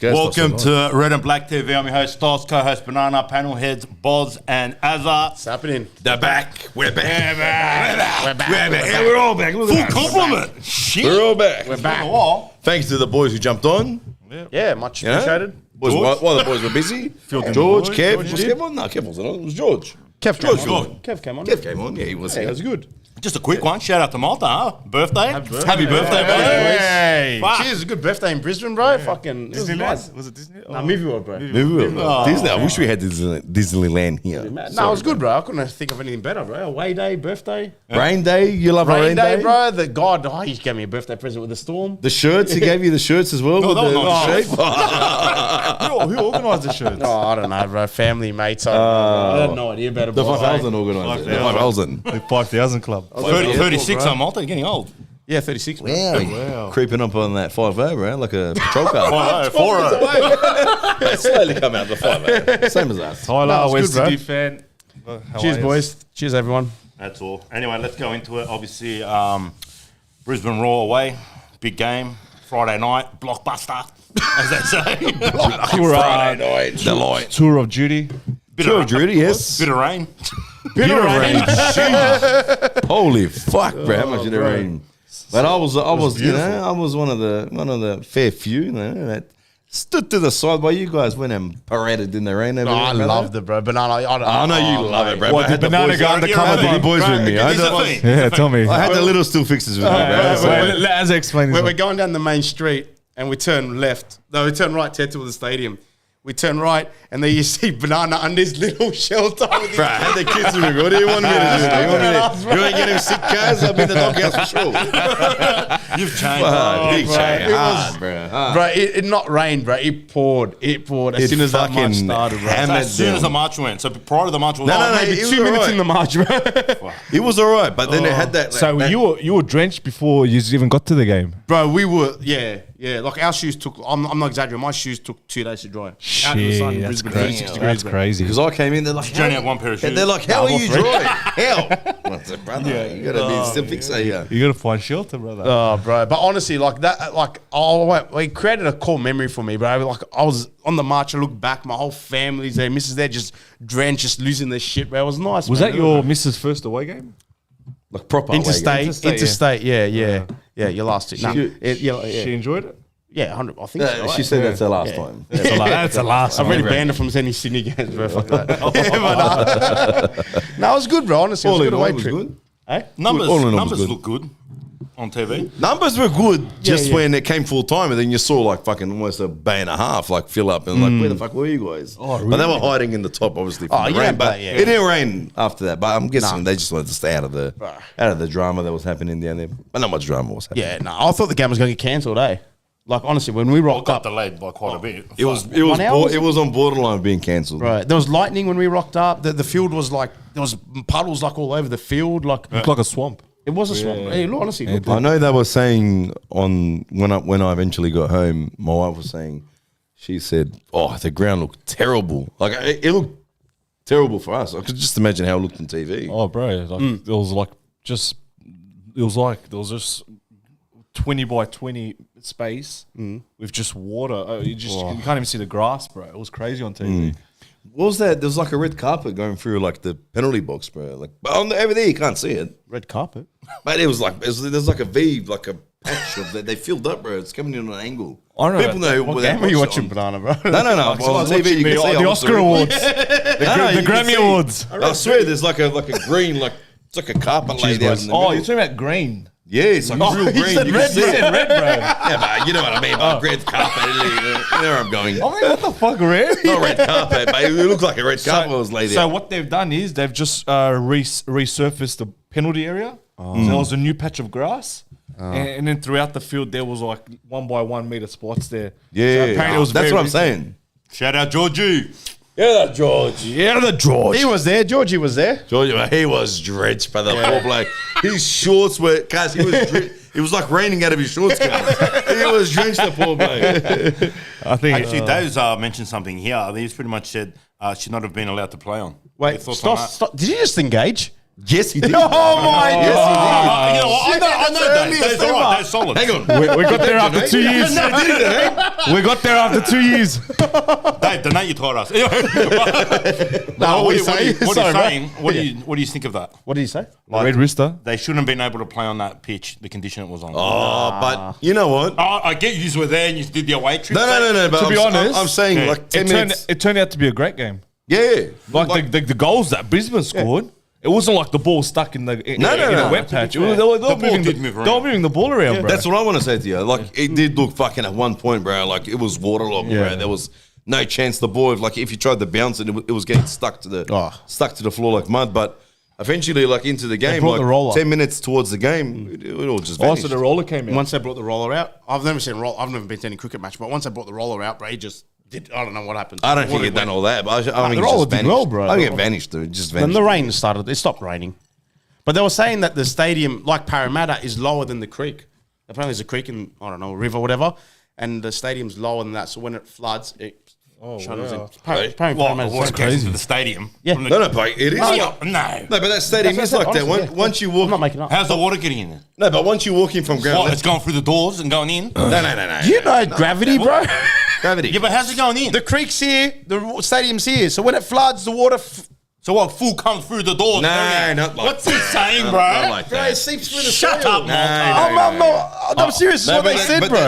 go. Welcome to Red and Black TV. I'm your host, Stas, co-host Banana, panel heads, Boz and Azza. What's happening? They're back. We're back. We're back. Yeah, we're all back. Look at full compliment. Shit. We're all back. We're back. Thanks to the boys who jumped on. Yeah, much appreciated. Boys, while the boys were busy. George, Kev. Was Kev on? No, Kev wasn't on. It was George. Kev came on. Kev came on. Yeah, he was. He was good. Just a quick one. Shout out to Malta, huh? Birthday. Happy birthday, boys. Hey. Cheers, a good birthday in Brisbane, bro. Fucking Disneyland. Was it Disney? Nah, Movie World, bro. Disney. I wish we had Disneyland here. No, it was good, bro. I couldn't think of anything better, bro. Away day, birthday. Rain day. You love Rain day, bro. The God, he gave me a birthday present with a storm. The shirts. He gave you the shirts as well. No, that was not the shape. Who organised the shirts? Oh, I don't know, bro. Family, mates. I had no idea about it. The 5,000 organised. The 5,000. Like 5,000 club. 36 on Malta. You're getting old. Yeah, 36. Wow. Creeping up on that 5-0, bro, like a patrol car. 4-0. Slowly come out the 5-0. Same as us. Tyler, it's West good, City fan. Cheers, boys. Cheers, everyone. That's all. Anyway, let's go into it. Obviously, Brisbane Raw away. Big game. Friday night. Blockbuster, as they say. Friday night. Delight. Tour of duty. Tour of duty, yes. Bit of rain. Bit of rain. Holy fuck, bro! How much did it rain? But I was, you know, I was one of the fair few, you know, that stood to the side while you guys went and paraded in the rain. No, I loved it, bro. Banana. I know you love it, bro. What, did Banana go undercover? Did the boys with me? Yeah, tell me. I had the little still fixes with me, bro. Let us explain this. We're going down the main street and we turn left. No, we turn right to head towards the stadium. We turn right, and then you see Banana under his little shelter. Bro, I had the kids with me. What do you want me to do? You ain't getting sick, guys? I'll be in the doghouse for sure. You've changed. Big change. Hard, bro. Bro, it not rained, bro. It poured. As soon as that march started, bro. As soon as the march went. So prior to the march was maybe 2 minutes in the march, bro. It was all right, but then it had that. So you were drenched before you even got to the game? Bro, we were, yeah. Like our shoes took, I'm not exaggerating, my shoes took 2 days to dry. Out in the sun in That's Brisbane, crazy. 36 degrees, That's crazy. Because I came in, they're like, You only had one pair of shoes. they're like, how are you dry? How? I said, brother, you gotta be still fixate here. You gotta find shelter, brother. Oh, bro. But honestly, like that, like, it created a core memory for me, bro. Like, I was on the march, I looked back, my whole family's there, missus there, just drenched, just losing their shit, bro. It was nice, Was man. that your missus' first away game? Like proper Interstate, yeah, your last two. She enjoyed it? Yeah, 100. I think so, right? She said that's her last time. That's the last I've one. already banned her from any Sydney games, bro. Fuck that. No, it was good, bro. Honestly, it was a good away trip. Good. Eh? Numbers look good on TV. Numbers were good just when it came full time, and then you saw like fucking almost a bay and a half like fill up, and like where the fuck were you guys? Oh, really? But they were hiding in the top, obviously, from the rain. But it didn't rain after that. But I'm guessing they just wanted to stay out of the drama that was happening down there. But not much drama was happening. Yeah, no, I thought the game was going to get cancelled, eh? Like, honestly, when we rocked Got up, delayed by quite a bit. It was on borderline of being cancelled. right, there was lightning when we rocked up. The field was like, there was puddles like all over the field. Like, Looked like a swamp. it was a swamp. Hey, look, honestly, look, I know they were saying when I eventually got home, my wife was saying, she said, "Oh, the ground looked terrible. Like it looked terrible for us. I could just imagine how it looked on TV." Oh, bro. Like, there was just 20 by 20 space with just water. You can't even see the grass, bro. It was crazy on TV. What was that? There was like a red carpet going through like the penalty box, bro. Like, but over there you can't see it. red carpet. But it was like there's like a V, like a patch of that. They filled up, bro. It's coming in on an angle. I don't know. People know What game were you watching, Banana, bro? No. Well, on TV you can see the Oscar Awards, the Grammy Awards. I swear, there's like a green, like it's like a carpet laid out in the Oh, middle. you're talking about green. Yeah, it's like real green. You can see it. Red, bro. Yeah, but you know what I mean. Like red carpet. You know where I'm going. I mean, what the fuck, red? Not red carpet, but it looked like a red carpet was laid out. So what they've done is they've just resurfaced the penalty area. So there was a new patch of grass. And then throughout the field, there was like 1 by 1 meter spots there. Yeah, So apparently it was that's very what I'm recent. saying. Shout out Georgie. Yeah, George. Yeah, the George. He was there. Georgie was there. George, he was drenched by the poor bloke. His shorts were, guys, he was it was like raining out of his shorts, guys. He was drenched, the poor bloke. I think Actually, Dave's mentioned something here. He's pretty much said should not have been allowed to play on. Wait, Thoughts on that? stop. Did you just engage? Yes, he did. Oh my Yes, You know what? I know that. That's all right. That's solid. he did. Hang on. We got there after 2 years. We got there after 2 years. Dave, donate your taught us. No, what are you saying? Sorry, bro. What do you think of that? What did he say? Red Rooster. They shouldn't have been able to play on that pitch, the condition it was on. Oh, but you know what? I get you were there and you did the away trip. No. But To be honest, I'm saying like 10 minutes. It turned out to be a great game. Yeah. Like the goals that Brisbane scored, it wasn't like the ball stuck in the wet patch. It was, they were ball moving did move around. They were moving the ball around, bro. That's what I want to say to you. Like, it did look fucking at one point, bro. Like, it was waterlogged, bro. There was no chance the ball, like, if you tried to bounce it, it was getting stuck to the floor like mud. But eventually, like, into the game, brought the roller. like 10 minutes towards the game, it all just vanished. Also, the roller came out. Once they brought the roller out, I've never been to any cricket match, but once they brought the roller out, bro, he just did. I don't know what happened. I don't think it done all that, but I think the it roller just did vanished. well, bro. I think it vanished, dude. It just Then vanished. the rain started. It stopped raining. But they were saying that the stadium, like Parramatta, is lower than the creek. Apparently there's a creek in, I don't know, a river or whatever, and the stadium's lower than that. So when it floods, it shuttles in. Apparently Parramatta's What's the same. crazy? The stadium. Yeah. From the- No, but it is. No. No, but that stadium That's is what I like said, that. honestly, Once you walk, I'm not making it up. How's the water getting in there? no, but once you walk in from ground, What? It's going through the doors and going in? no. You know gravity, bro. Gravity. Yeah, but how's it going in? The creek's here, the stadium's here. So when it floods, the water... So what? Full comes through the doors. No, and not like What's he saying, bro? Not like Bro, that. it seeps through the Shut soil. up, I'm serious. That's what they said, but bro.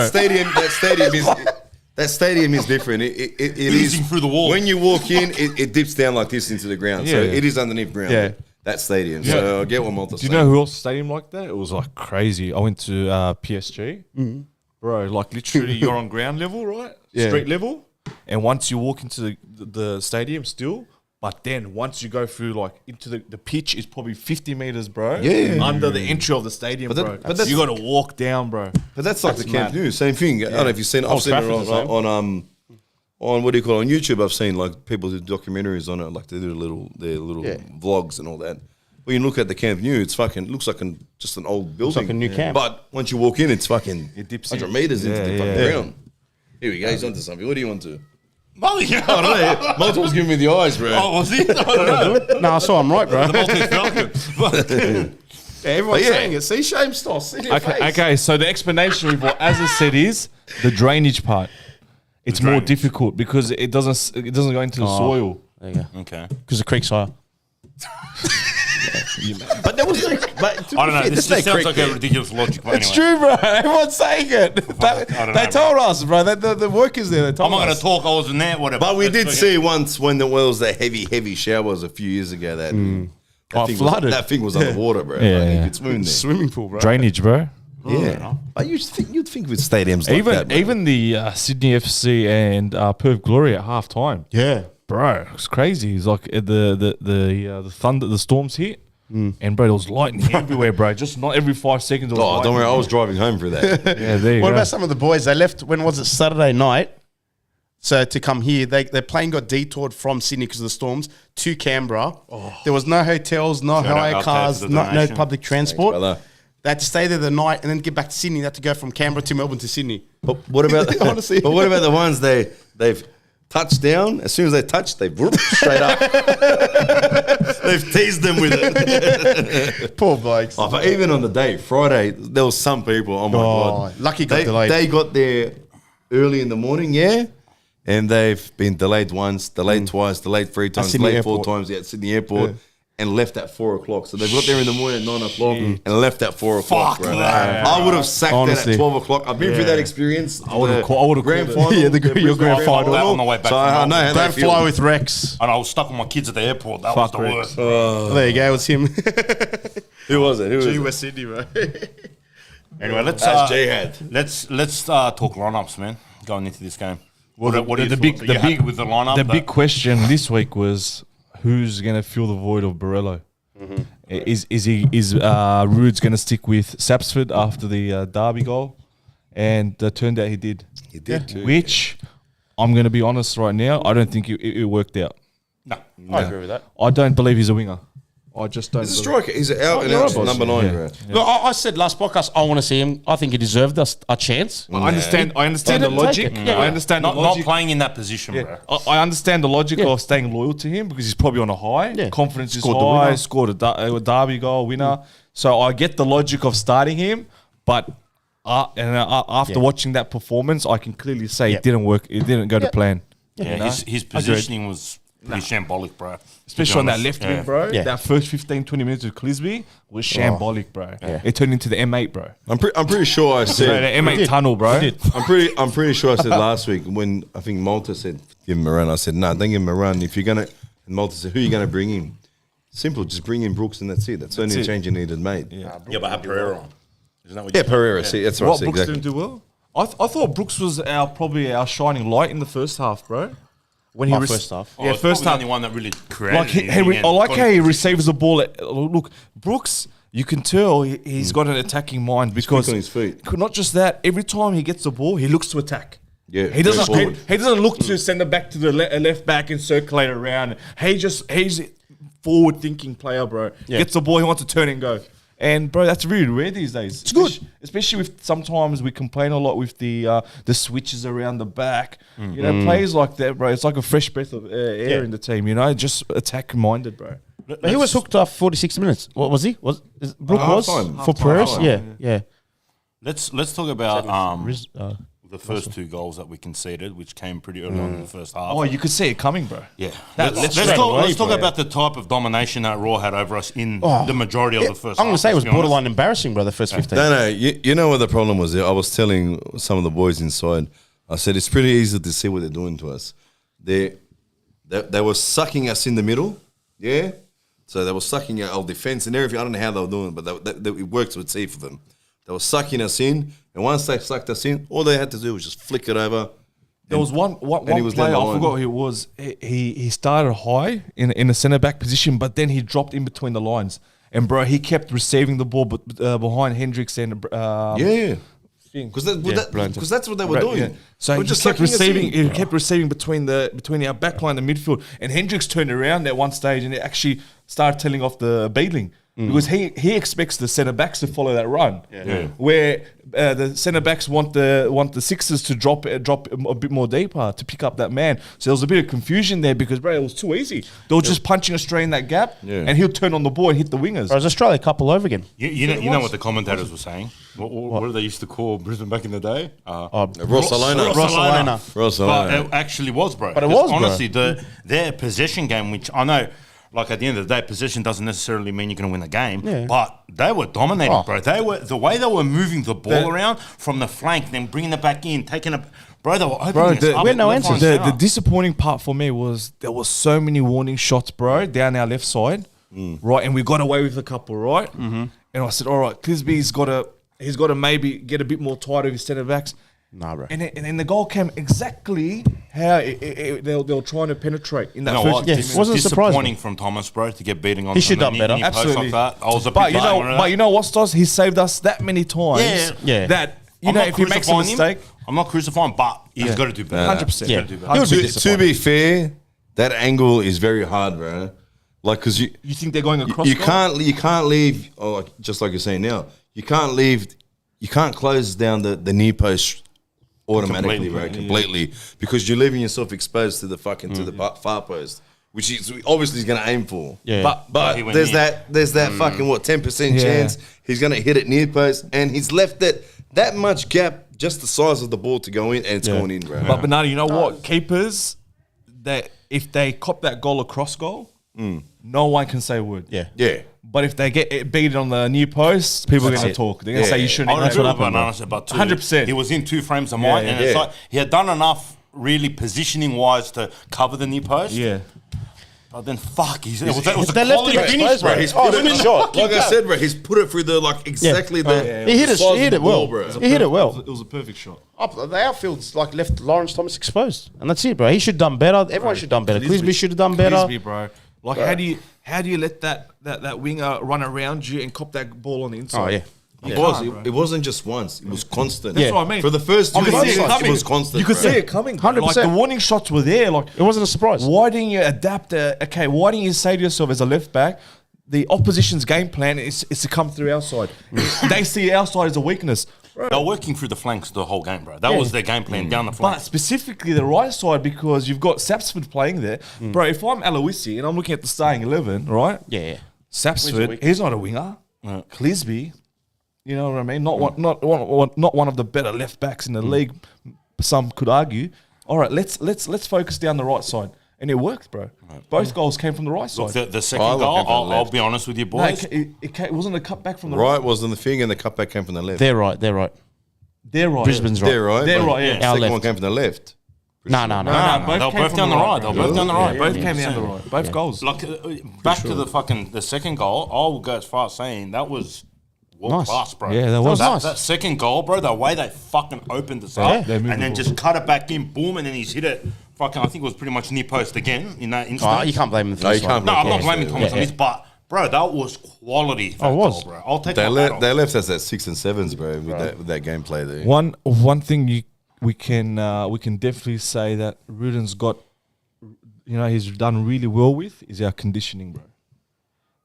that stadium is different. It is Oozing through the wall. When you walk in, it dips down like this into the ground. So Yeah. it is underneath ground. Yeah. That stadium. So I get what Malta's Do you saying. know who else stadium like that? It was like crazy. I went to PSG, bro. Like literally, you're on ground level, right? Yeah. Street level, and once you walk into the stadium, still. But then once you go through like into the pitch is probably 50 meters, bro. Yeah. Under the entry of the stadium, But that- bro. but that's- you got to walk down, bro. But that's like the Camp mad. Nou, same thing. I don't know if you've seen. I've seen it Trafford's the same. on what do you call it, on YouTube. I've seen like people do documentaries on it, like they do their little vlogs and all that. When you look at the Camp Nou, it's fucking looks like just an old building, like a new camp. But once you walk in, it's fucking It dips 100 in. meters into Yeah, the fucking yeah. ground. Here we go. He's onto something. What do you want to? Molly, I don't know. Malta was giving me the eyes, bro. Oh, was he? I don't know. No, I saw him right, bro. The Maltese Falcon. Everyone's But yeah. saying it. See, shame store. See your face. Okay. So the explanation with what as I said is the drainage part. It's more drainage. difficult because it doesn't go into the soil. There you go. Okay. Because the creek's higher. But there was no. But I don't know. This just sounds like a ridiculous logic. But It's anyway. true, bro. Everyone's saying it. They told us, bro. The workers there. They told I'm not going us. to talk. I wasn't there. Whatever. But we Let's did forget. see once when there was the heavy showers a few years ago that, Oh, flooded. that thing was underwater, bro. Yeah, Like, you yeah. could swim there. Swimming pool, bro. Drainage, bro. Yeah. But you'd think with stadiums like that, bro. Even the Sydney FC and Perth Glory at half time. Yeah. Bro, it's crazy. It's like the thunder, the storms hit, and bro, there was lightning everywhere, bro. Just not every 5 seconds. There was Oh, don't worry, I lightning. was driving home for that. Yeah, there you What go. about some of the boys? They left, when was it, Saturday night? So to come here, their plane got detoured from Sydney because of the storms to Canberra. There was no hotels, no Shout out hire Alcade cars, for the no donation. public transport. brother. They had to stay there the night and then get back to Sydney. They had to go from Canberra to Melbourne to Sydney. But what about Honestly. But what about the ones they've touched down? As soon as they touch, they whoop, straight up. They've teased them with it. Poor blokes. Oh, but even on the day, Friday, there was some people. Oh my god! lucky got delayed. They got there early in the morning, yeah, and they've been delayed once, delayed twice, delayed 3 times, Sydney delayed 4 Airport. times at Sydney Airport. And left at 4 o'clock. So they got there in the morning at 9 o'clock and left at 4 o'clock, bro. that. I would have sacked it Honestly. at 12 o'clock. I've been through that experience. I would've called grand it. final. Yeah, your Brisbane grand final. That on the way back So from I know Melbourne. how they Don't feel. fly with Rex. And I was stuck with my kids at the airport. That was Fuck the Rex. worst. There you go. It was him. Who was it? Who was it? West Sydney, bro. Anyway, let's That's Jihad. let's talk lineups, man. Going into this game. What are your the thoughts? big, Are the you happy big, with the lineup. the big question this week was who's going to fill the void of Borello. Is Rude's going to stick with Sapsford after the Derby goal? And turned out he did. He did too. Which I'm going to be honest right now, I don't think it worked out. No. I agree with that. I don't believe he's a winger. I just don't. He's a striker. He's an out and you're out right, boss. number 9, bro. Look, I said last podcast, I want to see him. I think he deserved a chance. I understand the Didn't logic. take it. Yeah. I understand Not the logic. playing in that position, bro. I understand the logic of staying loyal to him because he's probably on a high. Yeah. Confidence is Scored the high. winner. Scored a derby goal, winner. So I get the logic of starting him, but after watching that performance, I can clearly say it didn't work. It didn't go to plan. Yeah, his positioning was pretty shambolic, bro. Especially on that left wing, bro. Yeah. That first 15, 20 minutes with Clisby was shambolic, bro. It turned into the M8, bro. I'm pretty sure I Bro, the said. M8 tunnel, bro. I'm pretty sure I said last week when I think Malta said give him a run. I said no, don't give him a run. If you're gonna, and Malta said who are you gonna bring in? Simple, just bring in Brooks and that's it. That's the only change you needed made. Yeah, but have Pereira on. Isn't that what Yeah, Pereira. See, that's what I What said Brooks exactly. didn't do well? I thought Brooks was probably our shining light in the first half, bro. When he First half. Yeah, first the only one that really created Like anything I like and how he receives the ball. Look, Brooks, you can tell he's got an attacking mind because quick on his feet. Not just that, every time he gets the ball, he looks to attack. Yeah, he doesn't. very forward. He doesn't look to send it back to the left back and circulate around. He's a forward thinking player, bro. Gets the ball, he wants to turn and go. And bro, that's really rare these days. It's good. Especially with sometimes we complain a lot with the switches around the back. You know, players like that, bro. It's like a fresh breath of air in the team. You know, just attack minded, bro. But he was hooked up 46 minutes. What was he? Brooke was Half-time. for Perez? Half-time. Yeah. Let's talk about Riz- the first 2 goals that we conceded, which came pretty early on in the first half. Oh, you could see it coming, bro. Yeah. That- Let's straight talk, away, let's talk bro. about the type of domination that Raw had over us in the majority of the first I'm half. going to say it was let's be honest. borderline embarrassing, bro, the first 15. No, you know what the problem was there? I was telling some of the boys inside, I said, it's pretty easy to see what they're doing to us. They were sucking us in the middle, yeah? So they were sucking our defense and everything. I don't know how they were doing it, but it worked with see for them. They were sucking us in, and once they sucked us in, all they had to do was just flick it over. There was one he was down player, the I line. forgot who it was. He started high in a centre back position, but then he dropped in between the lines. And bro, he kept receiving the ball behind Hendricks and Yeah. Because that's what they were doing. Yeah. So They were he just kept sucking us receiving. in. He kept receiving between our backline and midfield. And Hendricks turned around at one stage and he actually started telling off the Beadling because he expects the centre backs to follow that run. Where the centre backs want the sixers to drop a bit more deeper to pick up that man. So there was a bit of confusion there because bro, it was too easy. They were just punching us straight in that gap, and he'll turn on the ball and hit the wingers. Bro, was Australia couple over again? You know what the commentators were saying? What did they used to call Brisbane back in the day? Rossalona. Rossalona. But it actually was, bro. But it was, bro. honestly, their possession game, which I know, like at the end of the day, possession doesn't necessarily mean you're going to win the game. Yeah. But they were dominating, Oh. bro. They were the way they were moving the ball around from the flank, then bringing it back in, taking it. Bro, they were opening us up. we had no left, right, answers. and The centre. disappointing part for me was there was so many warning shots, bro, down our left side, right, and we got away with a couple, right. And I said, all right, Clisby's got to maybe get a bit more tight of his centre backs. Nah, bro. And then the goal came exactly how they were trying to penetrate in that You know first what? 15 Yeah, minutes. wasn't surprised, disappointing from Thomas, bro, to get beating on. He should on done better. near post Absolutely. Like that. I was a big But you know what, Stas? He saved us that many times. Yeah. That I'm not if he makes a crucifying him. mistake, I'm not crucifying, but he's got to do better. 100%. Yeah. Gotta do better. He would be To disappointed. be fair, that angle is very hard, bro. Like, because you you think they're going across? goal? can't leave. Oh, just like you're saying now, you can't close down the near post automatically, bro, completely, because you're leaving yourself exposed to the fucking to the far post, which is obviously he's going to aim for. Yeah. But he went there's near. that fucking 10% chance he's going to hit it near post, and he's left it that much gap, just the size of the ball to go in, and it's going in, bro. But Bernardo, you know what? Keepers, that if they cop that goal across goal, no one can say a word. Yeah. yeah. But if they get it beat on the near post, people are going to it. talk. They're going to say you shouldn't. I That's agree what with happened. Bananas about 100%. He was in 2 frames of mind, and it's like he had done enough, really positioning wise, to cover the near post. Yeah. But then, fuck, it was a They left quality it finish, exposed, bro. bro. He's Oh, put it was short. like I said, bro, he's put it through the exactly the. He hit it. size He hit of it the ball, well, bro. He hit it well. It was a perfect shot. The outfield's like left Lawrence Thomas exposed, and that's it, bro. He should have done better. Everyone should have done better. Clisby should have done better. Clisby, bro. Like, how do you let that winger run around you and cop that ball on the inside? Oh yeah. It wasn't just once. It was constant. That's what I mean. For the first 2 You could see it months, coming. it was constant. You could bro. see it coming. 100%. Like the warning shots were there. Like It wasn't a surprise. why didn't you adapt? Okay, why didn't you say to yourself as a left back, the opposition's game plan is to come through our side. They see our side as a weakness. Bro. They're working through the flanks the whole game, bro. That was their game plan down the But flanks. specifically the right side, because you've got Sapsford playing there. Bro, if I'm Aloisi and I'm looking at the starting 11, right? Yeah. Sapsford, he's not a winger. Clisby, you know what I mean? Not one of the better left backs in the league. Some could argue. All right, let's focus down the right side, and it worked, bro. Both goals came from the right side. Look, the second I like goal, him from the I'll left. be honest with you, No, boys. it wasn't a cutback from the right. Right wasn't the thing, and the cutback came from the left. They're right. They're right. They're right. Brisbane's right. They're right. They're but right, yeah. The Our second left. one came from the left. No. No, They were came both from down the right. They were both down the right. Both came down the right. Both goals. Like back to the second goal, I will go as far as saying that was world Nice. class, bro. Yeah, that was nice. That second goal, bro. The way they fucking opened us up, they moved and then the just cut it back in, boom, and then he's hit it. Fucking, I think it was pretty much near post again in that instance. Oh, you can't blame them for No, this you one. can't No, I'm Yeah, not blaming yeah, Thomas on yeah. this, but bro, that was quality. That it was. goal, bro. I'll take They my left us at 6 and 7s, bro, with that gameplay there. One thing we can definitely say that Rudan's got, he's done really well with is our conditioning, bro.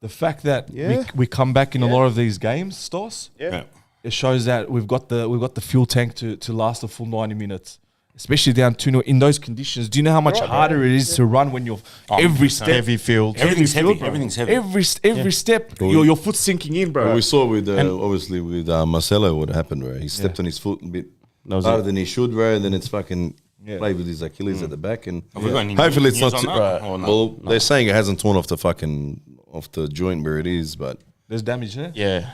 The fact that we come back in a lot of these games, Stoss, Yeah. it shows that we've got the fuel tank to last a full 90 minutes. Especially down 2-0 in those conditions. Do you know how much harder it is to run when you're every step Heavy field. Everything's heavy. bro? Everything's heavy. Every step, your foot's sinking in, bro. Well, we saw with obviously with Marcelo what happened, bro. He stepped on his foot a bit was harder it. than he should, bro. And then it's fucking played with his Achilles at the back, and Have we got any hopefully it's news not on too. that? Or no? Well, they're saying it hasn't torn off the joint where it is, but There's damage there. Yeah.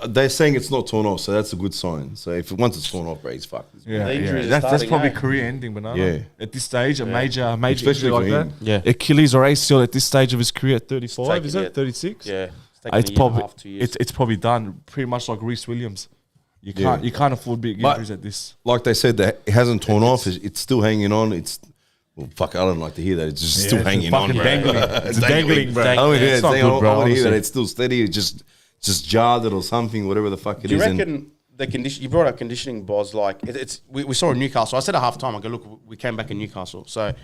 they're saying it's not torn off, so that's a good sign. So if once it's torn off, bro, he's fucked. Yeah, injuries are That's starting, probably eh? career ending, but Yeah. at this stage, a major Especially injury like for that. him. Yeah. Achilles or ACL at this stage of his career at 35, taking is it? it. 36? Yeah. It's probably 2 years. it's probably done pretty much like Reece Williams. You can't afford big But- injuries at this. Like they said, that it hasn't torn off. It's still hanging on. Fuck, I don't like to hear that. It's just still hanging on, fucking bro. dangling. It's dangling, bro. I don't hear It's that. not I good, don't bro, want to hear that. honestly. It's still steady. It just jarred it or something, whatever the fuck it Do you is. And reckon the condition? You brought up conditioning, Boz. Like we saw in Newcastle. I said at half time, I go, look, we came back in Newcastle. So,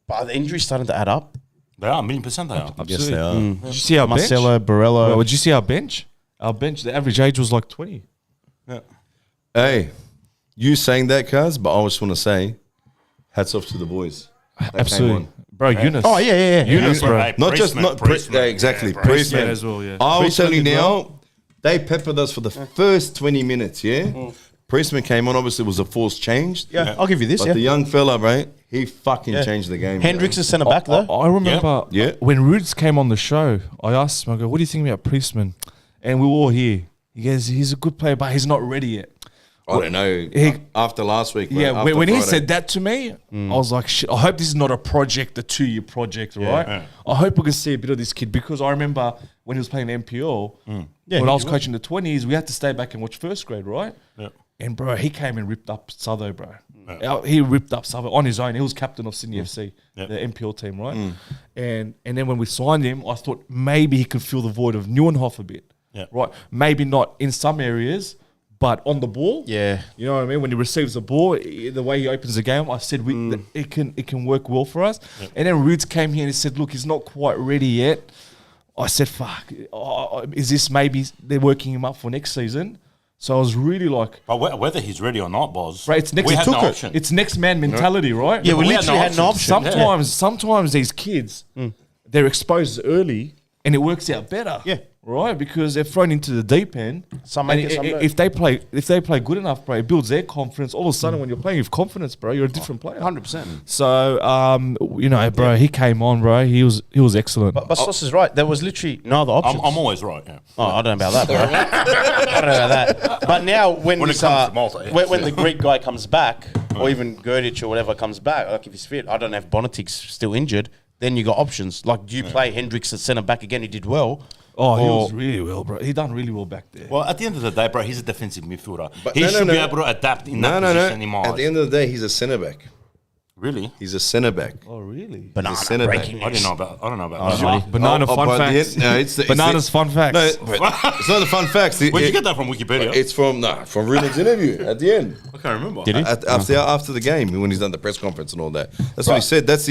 but are the injuries starting to add up? They are, 1,000,000% they are. yes, they are. Did you see our Marcelo, bench? Barella. Bro, did you see our bench? Our bench, the average age was like 20. Hey, you saying that, cuz, but I just want to say, hats off to the boys. They came Absolutely. on. Bro, Younis. Oh yeah. Younis, bro. Hey, Not just Priestman, exactly. bro. Priestman Priestman as well, yeah. I will Priestman tell you did now, they peppered us for the first 20 minutes. Yeah, Priestman came on. Obviously, it was a force change. Yeah, I'll give you this. But Yeah. the young fella, bro, he fucking changed the game. Hendricks bro. is centre back though. I remember Yeah. when Rudes came on the show, I asked him, I go, what do you think about Priestman? And we were all here. He goes, he's a good player, but he's not ready yet. I don't know. After last week, bro, Yeah, after when he Friday. said that to me, I was like, shit, I hope this is not a project, a 2-year project, right? Yeah. I hope we can see a bit of this kid because I remember when he was playing NPL, when I was coaching the 20s, we had to stay back and watch first grade, right? Yeah. And bro, he came and ripped up Southo, bro. He ripped up Southo on his own. He was captain of Sydney FC, Yeah. the NPL team, right? And then when we signed him, I thought maybe he could fill the void of Neuenhoff a bit, Yeah. right? Maybe not in some areas, but on the ball, Yeah. you know what I mean? When he receives the ball, the way he opens the game, I said that it can work well for us. And then Roots came here and he said, look, he's not quite ready yet. I said, fuck, is this maybe they're working him up for next season? So I was really like, But whether he's ready or not, Boz, right, it's next. we had no it. option. It's next man mentality, right? Yeah, we We had literally no had no options. option. Sometimes these kids, they're exposed early and it works out better. Yeah. Right, because they're thrown into the deep end. Some make And it, some don't. if they play good enough, bro, it builds their confidence. All of a sudden, when you're playing with confidence, bro, you're a different player. 100%. So, bro, he came on, bro. He was excellent. But Sauce is right. There was literally no other options. I'm always right, yeah. Oh, I don't know about that, bro. I don't know about that. But now when When it this, comes to Malta, yeah. when the Greek guy comes back, or even Gerdich or whatever comes back, like if he's fit, I don't know if Bonatic's still injured, then you got options. Like, do you play Hendricks at centre back again? He did well. He was really well, bro. He done really well back there. Well, at the end of the day, bro, he's a defensive midfielder. But He no, should no, be no. able to adapt in that position in my At the eyes. end of the day, he's a centre back. Really? He's a centre back. Oh, really? Banana centre back. breaking I news. don't know about that. Banana fun by the facts. end- no, it's the- Bananas fun facts. No, but it's not the fun facts. Where'd you get that from? Wikipedia? It's from Rudan's interview at the end. I can't remember. Did he? After the game when he's done the press conference and all that. That's what he said. That's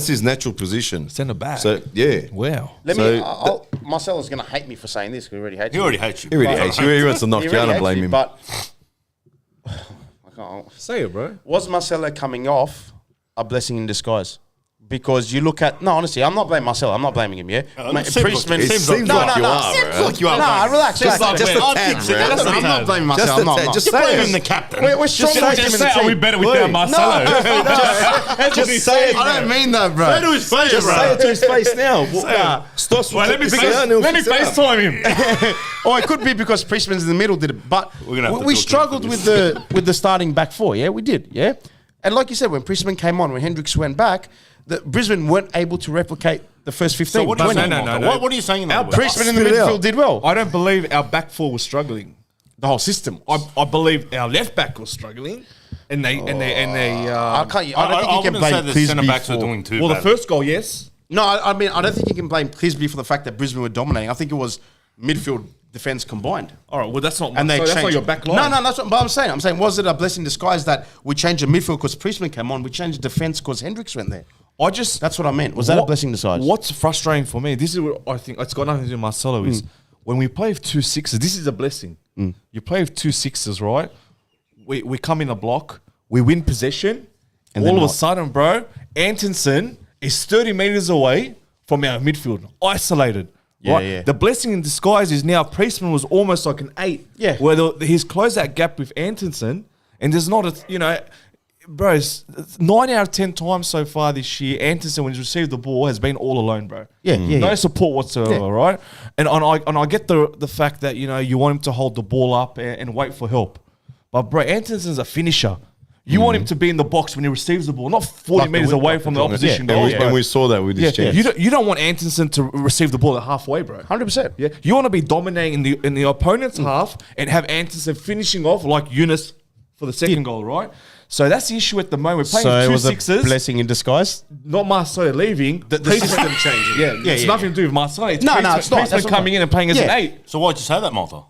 his natural position. Centre back. So yeah, Wow. Let So me. Marcelo's going to hate me for saying this. 'Cause he already hates He me. already hates you. he really hates you. He wants to knock He you out already and blame hates me, him. But I can't. Say it, bro. Was Marcelo coming off a blessing in disguise? Because you look at honestly, I'm not blaming Marcelo. I'm not blaming him. Yeah, Mate, seems Priestman. like- It seems seems like- like you are, Seems bro. like you are. Nah, relax. Just relax. a tad, I'm bro. I'm not blaming Marcelo. Just I'm a not. tad. I'm not. Just You're say blaming it. the captain. We're strong Just in the say, are we team. better without Marcelo? Just say it. I don't mean that, bro. Say to his face, Just bro. say it to his face now. Stos will Let me check this out and he'll let me fix it up. FaceTime him. Or it could be because Priestman's in the middle did it. But We're gonna have to we do a struggled clip with for the starting back four. Yeah, we did. Yeah, and like you said, when Priestman came on, when Hendricks went back, the Brisbane weren't able to replicate the first 15. So what are you 20. saying? no, Martha? no. What are you saying? In Our that? Priestman in the Spit it midfield out. did well. I don't believe our back four was struggling. The whole system. I believe our left back was struggling, and they. I don't think you can wouldn't say blame the Clisby centre backs for. are doing too Well, the bad. first goal, yes. No, I mean I don't think you can blame Clisby for the fact that Brisbane were dominating. I think it was midfield defense combined. All right. Well, that's not. And they that's not changed your back line. No, that's what. But I'm saying, was it a blessing in disguise that we changed the midfield because Priestman came on? We changed defense because Hendricks went there. I just. That's what I meant. Was that a blessing in disguise? What's frustrating for me? This is what I think. It's got nothing to do with Marcelo. Is when we play with 2 6s. This is a blessing. You play with 2 6s, right? We come in a block. We win possession. And all of a sudden, bro, Antonsen is 30 meters away from our midfield, isolated. Yeah, right? yeah. The blessing in disguise is now Priestman was almost like an 8. Yeah. Where he's closed that gap with Antonsen, and there's not a, bro, 9 out of 10 times so far this year, Antonsen, when he's received the ball, has been all alone, bro. Yeah, No support whatsoever, Yeah. right? And I get the fact that, you want him to hold the ball up and wait for help. But, bro, Antonsen's a finisher. You want him to be in the box when he receives the ball, not 40 Like the meters whip away up from the the opposition yeah. goals, And bro. we saw that with his chance. You don't want Antonsen to receive the ball at halfway, bro. 100%. Yeah, you want to be dominating in the opponent's half and have Antonsen finishing off like Younis for the second goal, right? So that's the issue at the moment. We're So playing it two was a sixes, blessing in disguise. not Marcelo leaving. The system changing. Yeah, it's nothing to do with Marcelo. It's No, Priestman- it's not. Priestman That's what coming in and playing as an Yeah. 8. So why'd you say that, Malta?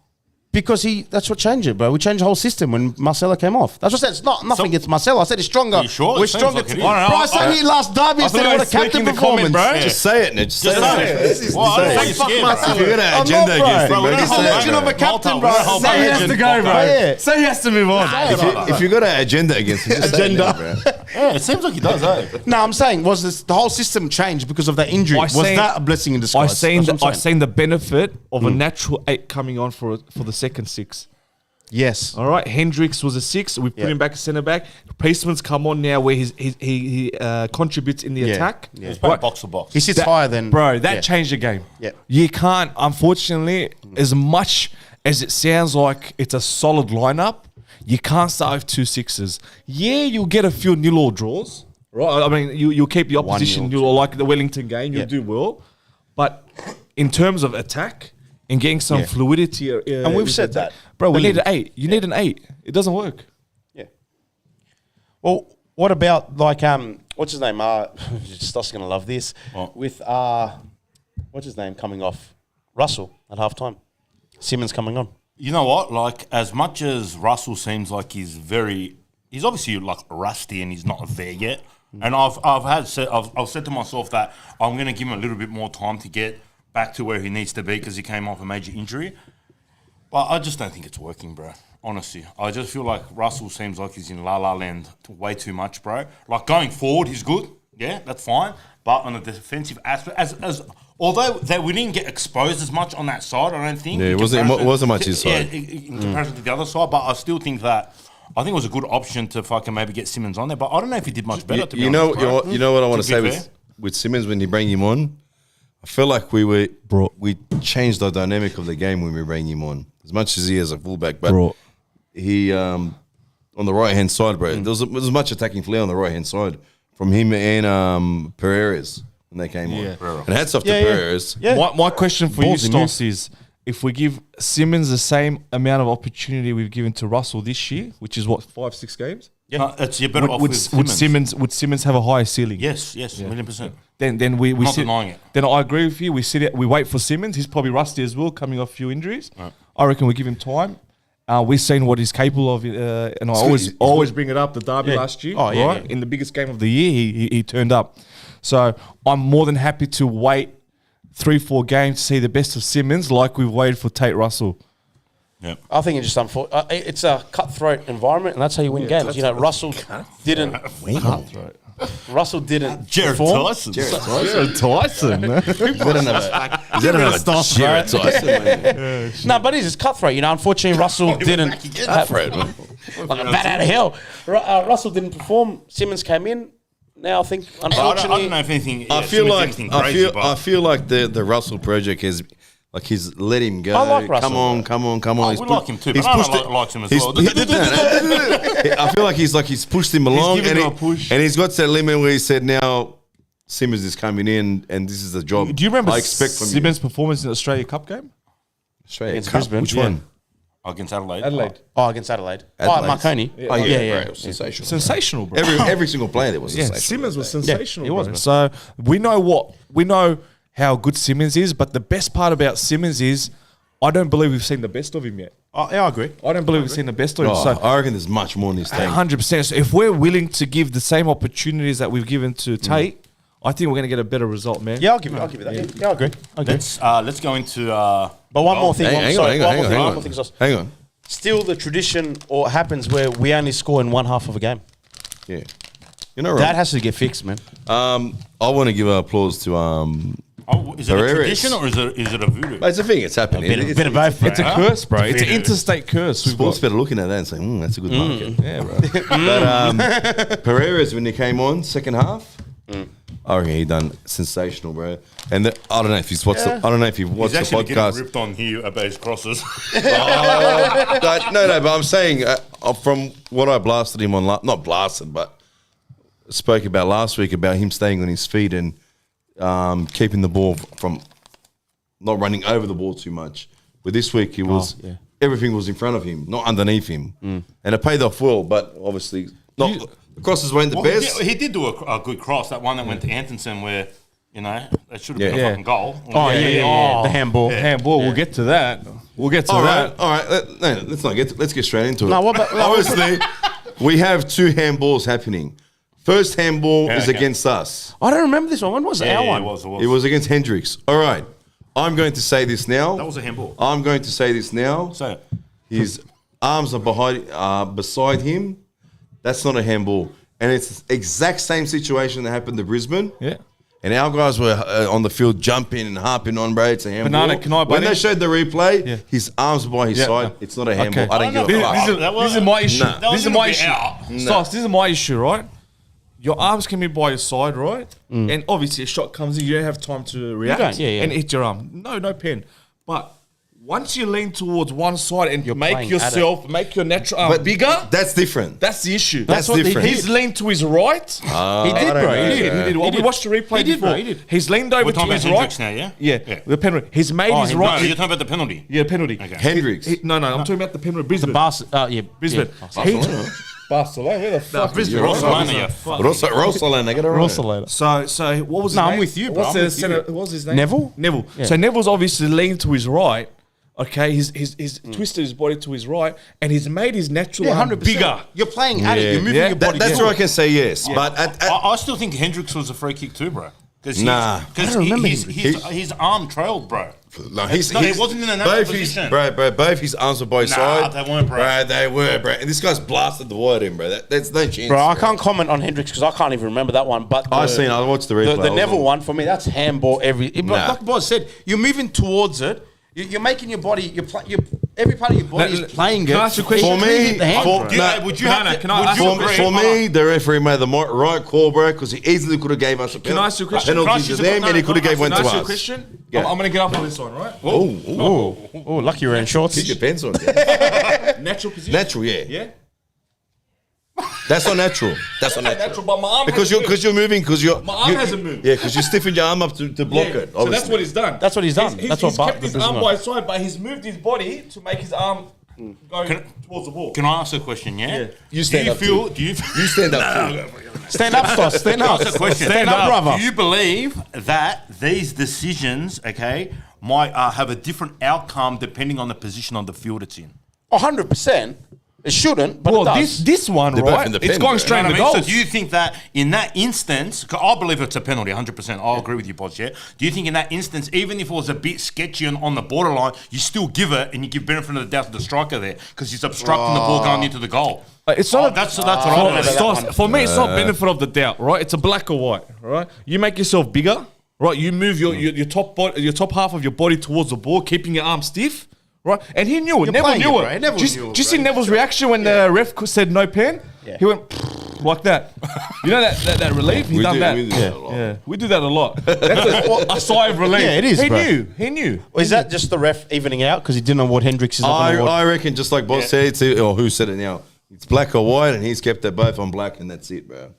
Because that's what changed it, bro. We changed the whole system when Marcelo came off. That's what I said. It's not nothing against Marcelo. I said it's stronger. Are you sure? We're It seems stronger. like it is. Bro, I said he last derby. I said thought what I a was tweaking captain the comment, performance. bro. Just say it, Ned. Just say Just say it. it. This is Well, I the don't say think it. you're scared, bro. If you're gonna I'm agenda not, bro. against him, Bro, bro, we're just not say it, legend of bro. a captain, Malta, bro. we're not Say he has legend. to go, bro. Yeah. So he has to move on. If you got an agenda against him, just say it now, bro. Yeah, it seems like he does, eh? No, I'm saying was the whole system changed because of that injury? Was that a blessing in disguise? I seen the benefit of a natural 8 coming on for the second 6. Yes. All right, Hendricks was a 6. We put him back as centre back. Priestman's come on now where he contributes in the attack. Yeah. He's playing Right. box to box. He sits higher than Bro, that yeah. changed the game. Yeah. You can't, unfortunately, as much as it sounds like it's a solid lineup, you can't start with 2 6s. Yeah, you'll get a few nil-all draws, right? I mean, you'll keep the opposition 1-0, nil-all, like the Wellington game, you'll Yeah. do well. But in terms of attack and getting some Yeah. fluidity, And we've with said attack- that. bro, we Brilliant. need an 8. You need an 8. It doesn't work. Yeah. Well, what about like what's his name? Stoss gonna love this. What? With what's his name coming off? Russell at halftime. Simmons coming on. You know what? Like, as much as Russell seems like he's obviously like rusty and he's not there yet. And I've said to myself that I'm going to give him a little bit more time to get back to where he needs to be because he came off a major injury. But I just don't think it's working, bro. Honestly, I just feel like Russell seems like he's in la la land way too much, bro. Like going forward, he's good. Yeah, that's fine. But on the defensive aspect, as although we didn't get exposed as much on that side, I don't think. Yeah, it in wasn't comparison much to- his side. Yeah, in comparison to the other side. But I still think it was a good option to fucking maybe get Simmons on there. But I don't know if he did much better. To be You honest, bro. know what I want to To be say fair. with Simmons when you bring him on. I feel like we changed the dynamic of the game when we bring him on. As much as he is a fullback, but Bro. he on the right hand side, bro. There was much attacking flair on the right hand side from him and Pereira's when they came on. And hats off to Pereira's. Yeah. My question for Balls you, in Stoss, is if we give Simmons the same amount of opportunity we've given to Russell this year, which is what, 5-6 games? No, it's you're better off with Simmons. Would Simmons have a higher ceiling? Yes, 1,000,000%. Then we Not sit, denying it. Then I agree with you. We wait for Simmons. He's probably rusty as well, coming off a few injuries. I reckon we give him time. We've seen what he's capable of, and I always bring it up. The derby last year, in the biggest game of the year, he turned up. So I'm more than happy to wait 3-4 games to see the best of Simmons, like we've waited for Tate Russell. Yeah, I think it's just it's a cutthroat environment, and that's how you win games. You know, Russell didn't. Russell didn't. Jared perform. Tyson. Jared Tyson. Jared Tyson. No, but it's cutthroat. You know, unfortunately, Russell didn't. Cutthroat, man. Like a bat out of hell. Russell didn't perform. Simmons came in. Now I think, unfortunately, I don't know if anything. I feel like the Russell project has. Like he's let him go. I like Russell. Come on. Oh, we like him too, but I don't like him as well. I feel like he's pushed him along, giving him a push. and he's got to that limit where he said, "Now Simmons is coming in, and this is the job." Do you remember I expect from Simmons' performance in the Australia Cup game? Australia Against Cup? Brisbane? Which Yeah. one? Against Adelaide. Against Adelaide. Adelaide. Marconi. Oh yeah, yeah. bro, sensational. Sensational, bro. Every single player there was sensational. Simmons was sensational. Yeah, he was, bro. man. So we know how good Simmons is, but the best part about Simmons is I don't believe we've seen the best of him yet. Yeah, I agree. I don't believe we've seen the best of him. Oh, So I reckon there's much more in this team. 100%. So if we're willing to give the same opportunities that we've given to Tate, I think we're going to get a better result, man. Yeah, I'll give you that. Yeah, I agree. Let's go into. But one more thing. Hang on. Still, the tradition happens where we only score in one half of a game. Yeah, you're not wrong. That has to get fixed, man. I want to give applause to is it a Pereira. tradition or is it a voodoo? It's a thing. It's happening. Bit of both, bro. It's a curse, bro. It's an Voodoo. interstate curse. We've Sports got. better looking at that and saying, that's a good market. Yeah, bro. But Pereira's, when he came on, second half, I reckon he done sensational, bro. And I don't know if he's watched. I don't know if you've watched He's the actually getting podcast. ripped on here about his crosses. No, but I'm saying from what I blasted him on, not blasted, but spoke about last week about him staying on his feet and keeping the ball from not running over the ball too much. But this week he was everything was in front of him, not underneath him, and it paid off well. But obviously, the crosses weren't the best. He did do a good cross. That one that went to Antonsen where, that should have been a fucking goal. The handball. Handball. We'll get to that. All right. Let's get straight into it. No, what about- obviously, we have two handballs happening. First handball is against us. I don't remember this one. When was our one? It was against Hendricks. All right. I'm going to say this now. That was a handball. I'm going to say this now. Say it. His arms are beside him. That's not a handball. And it's the exact same situation that happened to Brisbane. Yeah. And our guys were on the field jumping and harping on, bro. It's a handball. Banana, can I butt when they in? showed the replay, his arms were by his side. It's not a handball. Okay. I don't give a fuck. This is my issue. Nah. This is my issue. Stas, this is my issue, right? Your arms can be by your side, right? And obviously a shot comes in, you don't have time to react and hit your arm. No pen. But once you lean towards one side and make your natural arm bigger, That's different. that's the issue. That's different. He's leaned to his right. He did, bro. He did. We watched the replay before. He did. He's leaned over We're to talking his about right. Hendricks now, yeah? Yeah, the penalty. He's made his No, right. you're talking about the penalty. Yeah, penalty. Okay. Hendricks. No, I'm talking about the penalty. Brisbane. Brisbane. Barcelona. Barcelona. Where the fuck? Brisbane. Barcelona, yeah. Rosalena, get it right. So what was his name? I'm with you, bro. What's I'm the with you. center? What was his name? Neville? Neville. Yeah. So Neville's obviously leaned to his right. Okay, he's twisted his body to his right, and he's made his natural arm 100%. bigger. You're playing at it. You're moving your body. That's where I can say yes. But I still think Hendricks was a free kick too, bro. Nah. Because his arm trailed, bro. no, it wasn't in a natural position. Both his arms were by his side. They weren't, bro. They were, bro. And this guy's blasted the wide in, bro. That's no chance. Bro, I can't comment on Hendricks because I can't even remember that one. But I watched the replay. The Neville one, for me, that's handball. Nah. Like the boss said, you're moving towards it. You're making your body. Every part of your body is playing it. Can I ask you a question? For me, for me, the referee made the right call, bro, because he easily could have gave us a penalty. Can I ask you a question? Penalty to them, and he could have gave one to Can I ask you a us. question? Yeah. I'm going to get up on this one, right? Oh, lucky you're in shorts. Keep your pants on. Yeah. Natural position. Natural, yeah. Yeah. That's not natural. That's not natural. Natural, but my arm Because you're moving. My arm hasn't moved. Yeah, because you stiffened your arm up to block it. So that's what he's done. That's what he's done. He's That's what kept his arm by his side, but he's moved his body to make his arm Going towards the ball. Can I ask a question? Yeah. You stand up. Do you stand up. Stand up, Stoss. Stand up. That's a question. Stand up, brother. Do you believe that these decisions, okay, might have a different outcome depending on the position on the field it's in? 100%. It shouldn't, but Well, it does. this one, They're both right? independent, It's going right? straight You know in the what I mean? goals. So do you think that in that instance, 'cause I believe it's a penalty, 100%. I'll agree with you, Boz, yeah? Do you think in that instance, even if it was a bit sketchy on the borderline, you still give it and you give benefit of the doubt to the striker there because he's obstructing the ball going into the goal? It's not. That's what I believe. For me, it's not benefit of the doubt, right? It's a black or white, right? You make yourself bigger, right? You move your top half of your body towards the ball, keeping your arm stiff, right? And he knew it. You're Neville playing knew it, it. bro. Neville Just, knew it, just bro. see Neville's reaction when the ref said no pen. Yeah. He went like that. You know that relief. He done that. We do that a lot. Yeah, we do that a lot. That's a sigh of relief. Yeah, it is, He bro. knew. He knew. Or is that just the ref evening out because he didn't know what Hendricks is up on the board? I reckon, just like Boss said, or who said it now, it's black or white, and he's kept it both on black, and that's it, bro.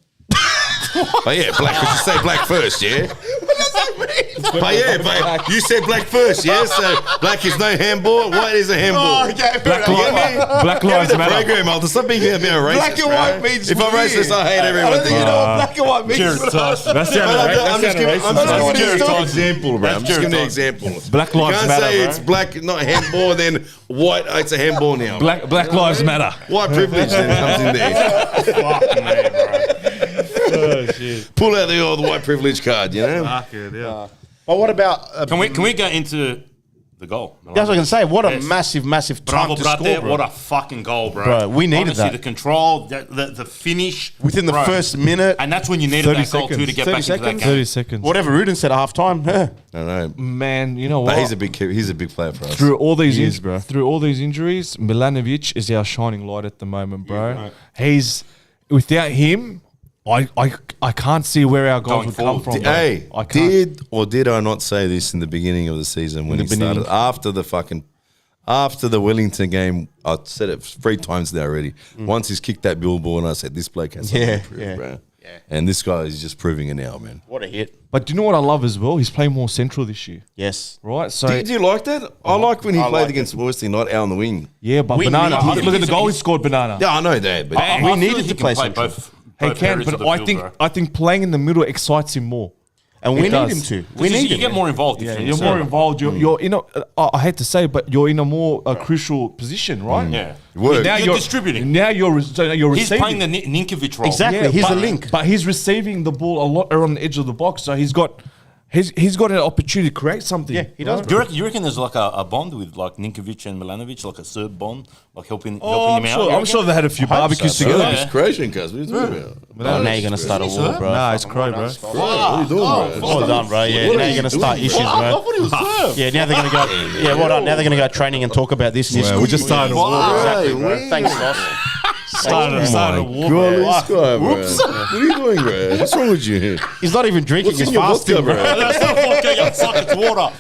Oh yeah, black. Because you say black first, yeah. What does that mean? But yeah, but you said black first, yeah. So black is no handball. White is a handball. Black lives The matter. program, I'll stop being a bit racist. Black and bro. white means If I'm weird. racist, I hate I everyone. don't think you know what black and white means. That's I'm just giving an example, bro. I'm just giving an example. Black You lives can't matter, say bro. it's black, not handball, then white. It's a handball now. Black lives matter. White privilege then comes in there. Fuck me, bro. Pull out the white privilege card, you know. But what about... Can we go into the goal? That's what I was going to say. What a Yes. massive time Bravo, to brate, score, bro. what a fucking goal, bro. Bro, we needed Honestly, that. the control, the finish. Within the bro. first minute, And that's when you needed 30 that goal too to seconds. get 30 back into that seconds? game. 30 seconds. whatever Rudan said at half-time, I know. Man, you know what? But he's a big player for us. Through all these He is, bro. through all these injuries, Milanovic is our shining light at the moment, bro. He's without him, I can't see where our goals Going would forward. come from. bro. Hey, I can't. did I not say this in the beginning of the season when he started? After the Wellington game, I said it 3 times now already. Once he's kicked that billboard, and I said, this bloke has something to prove, bro. Yeah. And this guy is just proving it now, man. what a hit. But do you know what I love as well? He's playing more central this year, Yes. right? So Do you like that? I like when he I played like against Westie, not out on the wing. yeah, but We Banana. need him. Look at the goal he He's- scored, Banana. Yeah, I know that, but I We feel needed he to can play central. both He both can, areas but of the I field, think bro. playing in the middle excites him more. And we It need does. him to. We Because need you him. get more involved. Yeah, if you're more involved. You're in a. I hate to say, but you're in a more crucial position, right? Yeah. Work. Now You're distributing. Now you're you're He's receiving. playing the Ninkovic role. Exactly. He's but, a link. but he's receiving the ball a lot around the edge of the box, so he's got an opportunity to create something. Yeah, he does. Do you reckon there's like a bond with like Ninkovic and Milanovic, like a Serb bond, like helping Oh, him out? I'm sure they had a few barbecues so, together. Yeah. it's Croatian, cuz. What are you talking about? Oh, now you're going to start a war, bro. Nah, it's Crow, bro. What are you doing, bro? Well done, bro. Yeah, What now are you're you going to start doing, issues, bro? bro. thought he was Serb. Yeah, now they're going to go. Yeah, well done. Now they're going to go training and talk about this. Yeah, we're just starting a war. Exactly, bro. Hey, Thanks, Ross. Starting a war. God, this guy, bro. What are you doing, bro? What's wrong with you? He's not even drinking. What's He's in your fasting, vodka, bro. bro? That's not vodka, you suck, it's water.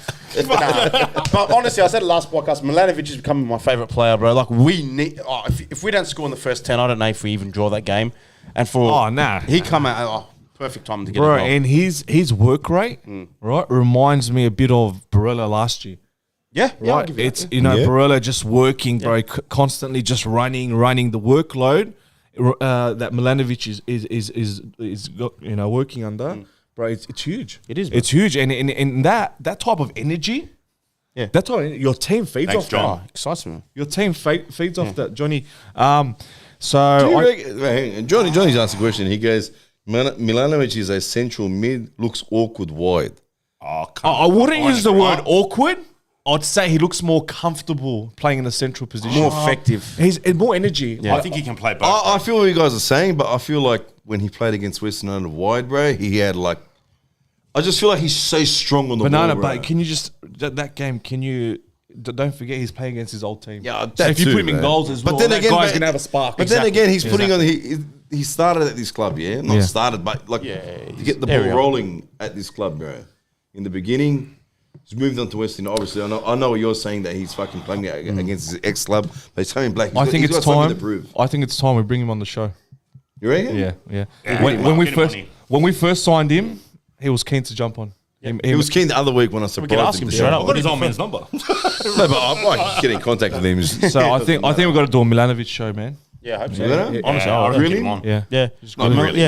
But honestly, I said it last podcast, Milanovic is becoming my favourite player, bro. Like, we need... Oh, if we don't score in the first 10, I don't know if we even draw that game. And for... Oh, nah. He come out... Oh, perfect time to get Bro, a goal. and his work rate, right, reminds me a bit of Barella last year. Yeah, yeah, I'll Right, give you it's that. you know Yeah. Barella just working, bro, constantly just running the workload that Milanovic is you know working under, bro. It's huge. It is, bro. It's huge, and that type of energy, Yeah. that type of, your team feeds Thanks, off John. that. Oh, excites me. Your team feeds off that, Johnny. So Do you I- reckon- wait, hang on. Johnny's asked a question. He goes, Milanovic is a central mid, looks awkward wide. Oh, come I wouldn't on, use the bro. word awkward. I'd say he looks more comfortable playing in a central position. More effective. He's more energy. Yeah. I think he can play both. I feel what you guys are saying, but I feel like when he played against Western United wide, bro, he had like, I just feel like he's so strong on the Banana, ball, bro. but can you just that game? Can you don't forget he's playing against his old team? Yeah, so that if you too, put him in man. goals as well, But then that again, guy's mate, gonna have a spark. But then again, he's putting on. He started at this club, yeah, not Yeah. started, but like Yeah, to get the there ball we go. rolling at this club, bro. In the beginning, he's moved on to Western. Obviously, I know what you're saying that he's fucking playing against his ex club, but he's coming black. I think he's it's got something time. to prove. I think it's time we bring him on the show. You reckon? Yeah. Yeah, When, get when we him first money. when we first signed him, he was keen to jump on. He was keen the other week when I surprised ask him. him to straight jump up. on. What is old man's number? No, but I might get in contact with him. So I think we've got to do a Milanovic show, man. Yeah, I hope so. Yeah. Honestly, I I reckon Really? him on. Yeah, Yeah.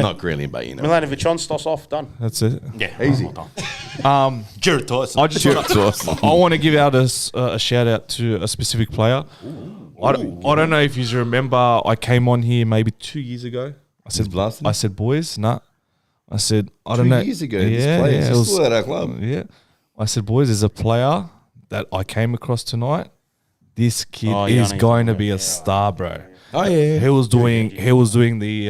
Not grilling, but you know. Milanovic on, Stoss off, done. that's it. Yeah, Easy. well done. Jared Tyson. I just I want to give out a shout out to a specific player. I don't know if you remember. I came on here maybe 2 years ago. blasting. I said, boys, nah. I said, I don't know. 2 years ago, this player it is was- still at our club. Yeah. I said, boys, there's a player that I came across tonight. This kid is Younis. going to be a star, bro. Oh yeah. He was doing the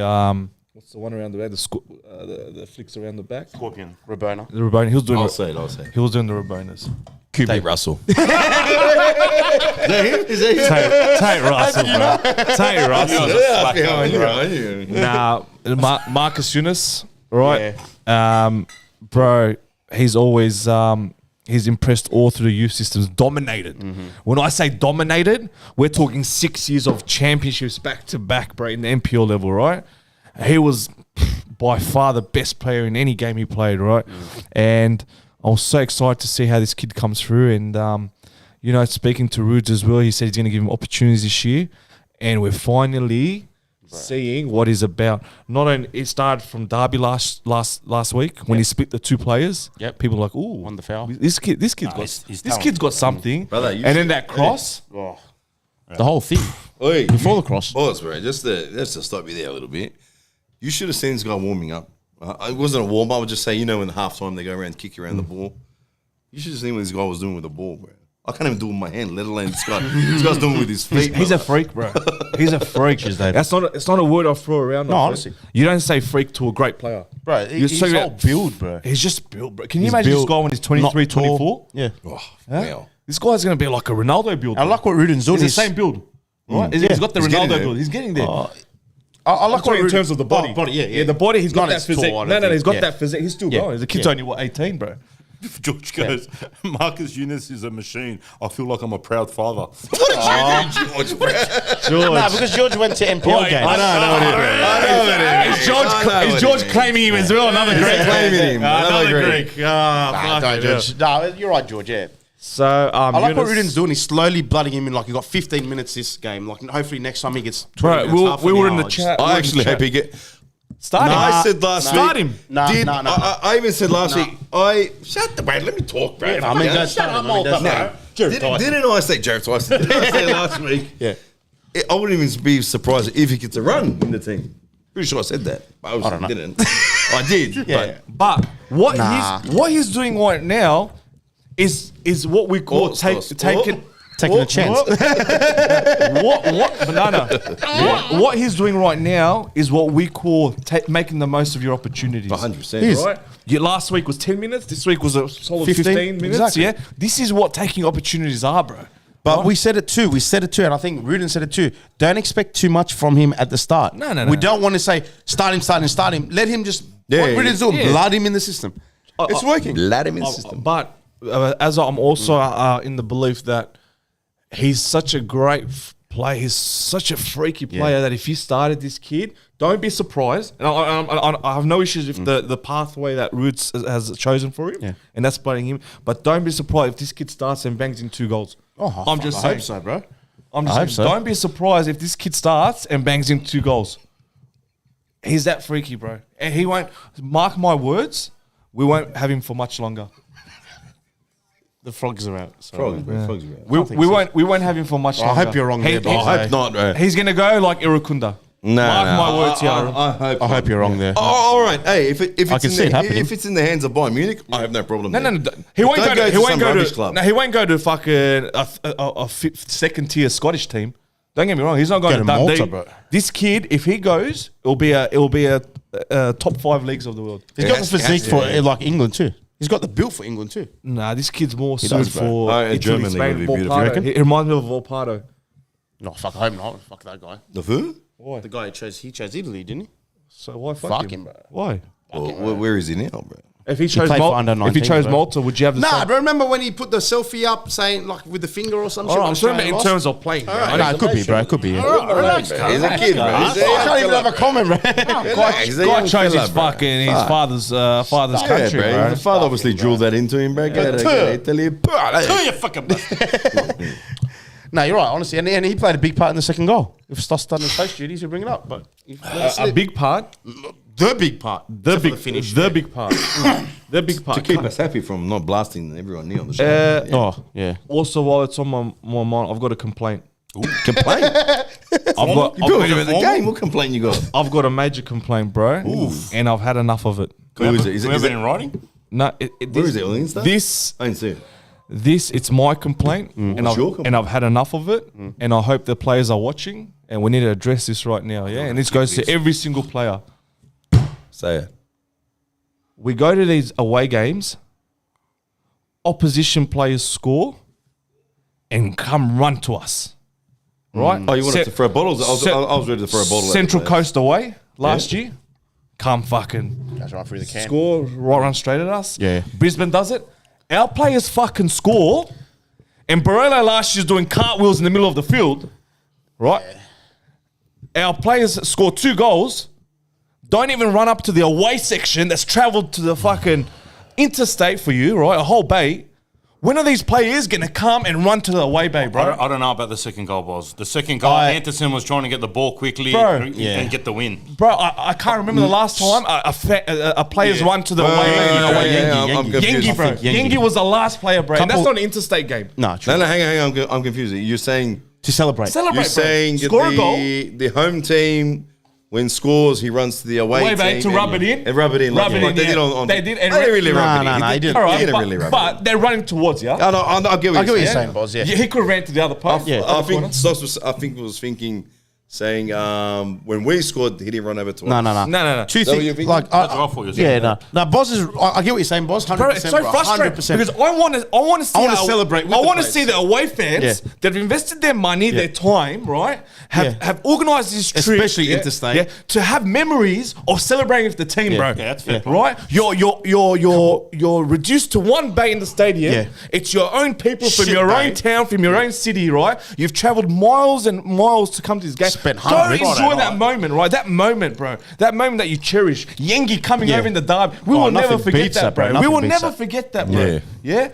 what's the one around the back? The flicks around the back. Scorpion. Rabona. The Rabona. He was doing. I'll say it. He was doing the Rabonas. Tate Russell. Is that him? Is that him? Tate Russell, bro. Tate Russell. Yeah, I knew. Nah, Marcus Younis, right? Bro, he's always he's impressed all through the youth systems. Dominated. When I say dominated, we're talking 6 years of championships back to back, bro, in the NPL level, right? He was by far the best player in any game he played, right? And I was so excited to see how this kid comes through. And you know, speaking to Rudes as well, he said he's going to give him opportunities this year, and we're finally seeing what he's about. Not only it started from Derby last week when he split the two players. Yep. People were like, ooh, Won the foul. This kid's got he's this talented. kid's got something. Brother, you and then see- that cross. The whole thing. Oi, Before the cross. Boys, bro, just to stop you there a little bit. You should have seen this guy warming up. It wasn't a warm up. I would just say, you know, in the halftime they go around, kick you around the ball. You should have seen what this guy was doing with the ball, bro. I can't even do it with my hand, let alone this guy. This guy's doing it with his feet. He's a freak, bro. He's a freak. That's not. It's not a word I throw around. No, honestly. you don't say freak to a great player, Bro, You're his so- whole build, bro. He's just built, bro. Can you He's imagine this built, guy when he's 23, not tall. 24? Yeah. Wow. This guy's gonna be like a Ronaldo build. I like what Rudan's doing. He's the same build, right? He's got the He's getting Ronaldo there. build. He's getting there. I like what in Rudan- terms of the body. Oh, body, yeah. the body. He's got Not that as tall, physique. I don't No, think. he's got Yeah. that physique. He's still Yeah. going. The kid's Yeah. only 18, bro. George goes, Marcus Younis is a machine. I feel like I'm a proud father. George, bro. No, because George went to NPL games. Is George claiming him as well? Another Greek. Claiming him. Another Greek. You're right, George, yeah. So I like what Younis- Rudan's doing. He's slowly blooding him in. Like, he got 15 minutes this game. Like, hopefully next time he gets 20 Bro, minutes. half we an were in hour. the chat. I actually hope he get. Start him. I said last week. Start him. I even said last week. Shut the wait. Let me talk, bro. I mean, don't start him. I mean, don't start him. Didn't I say Jared Tyson? Didn't I say last week? Yeah. I wouldn't even be surprised if he gets a run in the team. Pretty sure I said that. I don't know. didn't. I did. Yeah. But But what he's doing right now is what we call taking Taking a chance. What he's doing right now is what we call making the most of your opportunities. 100%. Right? Last week was 10 minutes. This week was a solid 15, 15 minutes. exactly. Yeah. This is what taking opportunities are, bro. But we said it too. And I think Rudan said it too. Don't expect too much from him at the start. No. We don't want to say start him. Let him just. Yeah, what Rudan's doing, yeah. blood him in the system. It's working. Let him in the system. But as I'm also in the belief that he's such a great player, he's such a freaky player that if he started this kid, don't be surprised. And I have no issues with the pathway that Roots has chosen for him, and that's playing him. But don't be surprised if this kid starts and bangs in 2 goals. I'm just saying. I hope so, bro. I'm just I hope saying, so. don't be surprised if this kid starts and bangs in 2 goals. He's that freaky, bro. And he won't, mark my words, we won't have him for much longer. The frogs are out. Frogs, bro. We won't have him for much longer. I hope you're wrong there, but I hope not, bro. He's gonna go like Irukunda. Mark my words here. I hope you're wrong there. Oh, all right. Hey, if I can it's see it in happening. if it's in the hands of Bayern Munich, I have no problem. No, there. he won't Don't go to. He to won't some go rubbish to. club. No, he won't go to fucking a second tier Scottish team. Don't get me wrong. He's not going Go to to Dundee. Malta, bro. This kid, if he goes, it'll be a top 5 leagues of the world. He's got the physique for like England too. He's got the build for England too. Nah, this kid's more does, suited bro. for Oh, and Italy, German Spain, league would be beautiful. Volpato. You reckon? It reminds me of Volpato. No, fuck, I hope not. Fuck that guy. The who? Why? The guy he chose Italy, didn't he? So why Fuck him, bro. Why? Well, where is he now, bro? If he chose played for under Malta, if he 19s, chose bro. Malta, would you have the Nah, same? but remember when he put the selfie up saying like with the finger or something? I'm talking about in terms of playing. Bro. No, it could be, bro. It could be. Yeah. Relax, He's a kid, bro. I can't even have a comment, bro. God chose his fucking his father's country, bro. bro. The father obviously drilled that into him, bro. Get Italy. Tell you fucking bastard. No, you're right, honestly. And he played a big part in the second goal. If Stoss done his post duties, he'll bring it up. But A big part. the big part. The big finish. The big part. The big part. To keep us happy from not blasting everyone near on the show. Oh, yeah. Also, while it's on my mind, I've got a complaint. Complain. I've got You talking about the game? What complaint you got? I've got a major complaint, bro. And I've had enough of it. Who is it? Is We have it it? in writing? No, Where is it? On Insta? This I didn't see it. it's my complaint, and What's your I've complaint? and I've had enough of it, and I hope the players are watching, and we need to address this right now, yeah. And this goes to every single player. Say it. We go to these away games, opposition players score, and come run to us, right? Oh, you wanted to throw bottles? I was ready to throw a bottle. at Central the players. Coast away last year, come fucking Goes right through the can. score, run straight at us. Yeah. Brisbane does it. Our players fucking score, and Barolo last year's doing cartwheels in the middle of the field, right? Our players score 2 goals, don't even run up to the away section that's travelled to the fucking interstate for you, right? A whole bay. When are these players going to come and run to the away bay, bro? I don't know about the second goal, boss. The second goal, Anderson was trying to get the ball quickly Bro. and get the win. Bro, I can't remember the last time a player's run to the away bay. I'm confused. Yengi, bro. Yengi was the last player, bro. And that's not an interstate game. No, true. No, hang on. I'm confused. You're saying To celebrate. Celebrate, you're bro. saying Score a goal. the home team when scores he runs to the away Away bay team to and- rub it in. and rub it in. Rub Like, it like in, they yeah. did on. They did, and They didn't really rub it in. No, he didn't. All right, He didn't but, really rub it but they're running towards you. I get what I get what you're you're saying. saying, boss. Yeah. He could have ran to the other post. Yeah. I think Stoss was. I think was thinking, saying when we scored, he didn't run over to us. No. Two that what things. you're thinking? Like, That's what I thought you were yeah, saying. no. Boss is. I get what you're saying, boss. 100%. Bro, it's so frustrating 100%. because I want to see. I wanna celebrate with I the want to players. see the away fans Yeah. that have invested their money, their time, right? Have organised this trip, Especially interstate. to have memories of celebrating with the team, bro. Yeah, that's fair. Right? You're reduced to one bay in the stadium. Yeah. It's your own people from Shit your bay. own town, from your own city, right? You've travelled miles and miles to come to this game. Spent Go hundreds. enjoy Friday that night. moment, right? That moment, bro. That moment that you cherish. Yengi coming Yeah. over in the derby. We will nothing never forget beats that, that, bro. bro. We Nothing will beats never that. forget that, bro. Yeah. Yeah.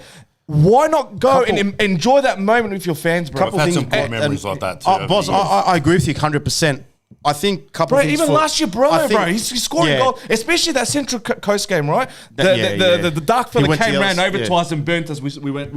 Why not go and enjoy that moment with your fans, bro? I've had some things- good memories like that too. Boss, I agree with you 100%. I think couple Bro, things even for- last year, I bro, think- bro, he's scoring yeah. goals, especially that Central Coast game, right? Yeah. The dark He fella went to came the ran else, over yeah. to us and burnt us. We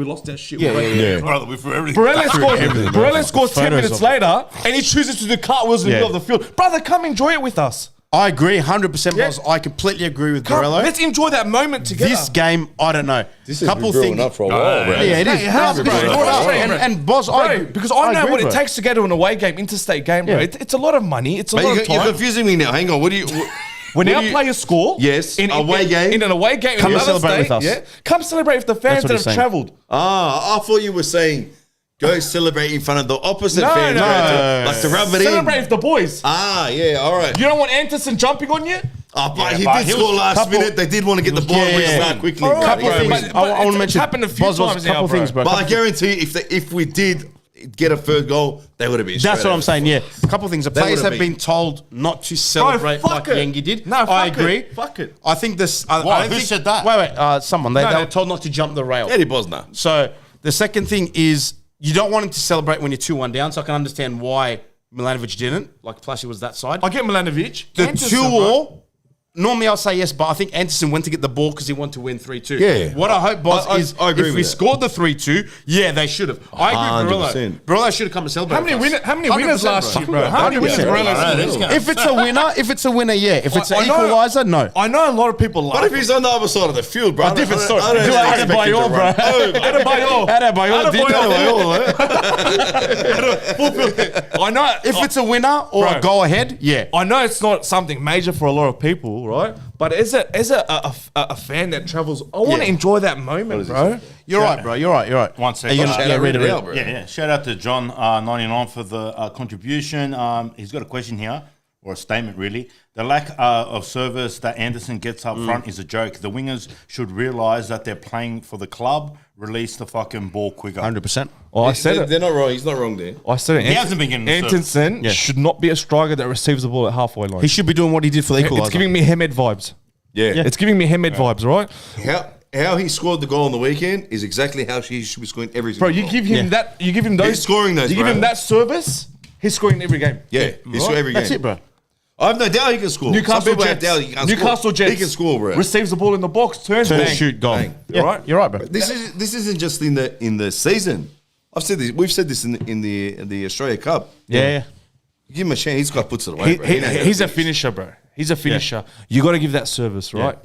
lost that shit. Yeah, yeah. Brother, we threw everything. Barella scores 10 Photos minutes of it. later, and he chooses to do cartwheels in the Yeah. middle of the field. Brother, come enjoy it with us. I agree 100%, Yeah. boss. I completely agree with Come, Barello. let's enjoy that moment together. This game, I don't know. This has been couple growing things. up for a while, bro. Yeah, it is. It has, No, bro. it's It's brought up. bro. And boss, Bro, I because I know agree, what it bro. takes to go to an away game, interstate game, bro. Yeah. It's a lot of money. It's a But lot of you're time. confusing me now. Hang on. What do you? When what our do you- players score, Yes, away game. in an away game, Come in and another celebrate state, with us. Yeah, come celebrate with the fans what that he's have saying. travelled. I thought you were saying go celebrate in front of the opposite No, fans, no, bro, no. like to rub it Celebrate in. with the boys. Yeah, all right. You don't want Anderson jumping on you? But Yeah, he but did he score was- last minute. They did want to get the ball Yeah, and yeah. restart quickly. All right, Couple bro, things. but I want to it's mention. happened a few Boss, times now, couple bro. things, bro. But I guarantee if we did get a third goal, they would have been. That's straight what I'm out. saying. Yeah, a couple of things. The players would've have been. been told not to celebrate fuck like it. Yengi did. No, fuck I it. agree. Fuck it. I think this. I Why? don't Who think, said that? Wait. Someone. They No. were told not to jump the rail. Eddie Bosner. So the second thing is you don't want him to celebrate when you're 2-1 down. So I can understand why Milanovic didn't. Like Plashy was that side. I get Milanovic. The Anderson, 2-all. bro. Normally I'll say yes, but I think Anderson went to get the ball because he wanted to win 3-2. Yeah. What I hope, boss, is I agree if with we that. scored the 3-2, yeah, they should have. I agree with 100%. Barello. Barello should have come and celebrate. How many with us. winners 100%, last bro. year, bro? How many winners 100%. Barella Right, this scored? guy. If it's a winner, yeah. If it's I an know- equaliser, no. I know a lot of people like What if he's on the other side of the field, bro? A different story. I don't Do I expect him to Adebayor, bro? run. Adebayor. Adebayor did I know. If it's a winner or Bro. a go ahead, yeah. I know it's not something major for a lot of people, right? But as a fan that travels, I want to Yeah. enjoy that moment, bro. You're right, bro. You're right. One second. Are you gonna- Shout yeah, out read it, Real, read it. bro. Yeah. Shout out to John 99 for the contribution. He's got a question here. or a statement really. The lack of service that Anderson gets up front is a joke. The wingers should realise that they're playing for the club. Release the fucking ball quicker. 100%. Oh, I said it. They're not wrong. He's not wrong there. I said it. He hasn't been getting the Anderson should not be a striker that receives the ball at halfway line. He should be doing what he did for the equaliser. It's giving me Hemed vibes. Yeah. It's giving me Hemed vibes, right? How he scored the goal on the weekend is exactly how he should be scoring every Bro, single you give him that. You give him those. He's scoring those, You give bro. him that service. He's scoring every game. Yeah, he scored every game. That's it, bro. I have no doubt he can score. Some Newcastle people have Jets. doubt he can't Newcastle score. Jets. He can score, bro. Receives the ball in the box. Turns, Turn, bang. shoot, goal. Bang. Yeah, Right? You're right, bro. This isn't just in the season. I've said this. We've said this in the Australia Cup. Yeah. Give him a chance. He's got puts it away, bro. He knows how to He's a finish. finisher, bro. He's a finisher. You got to give that service, right?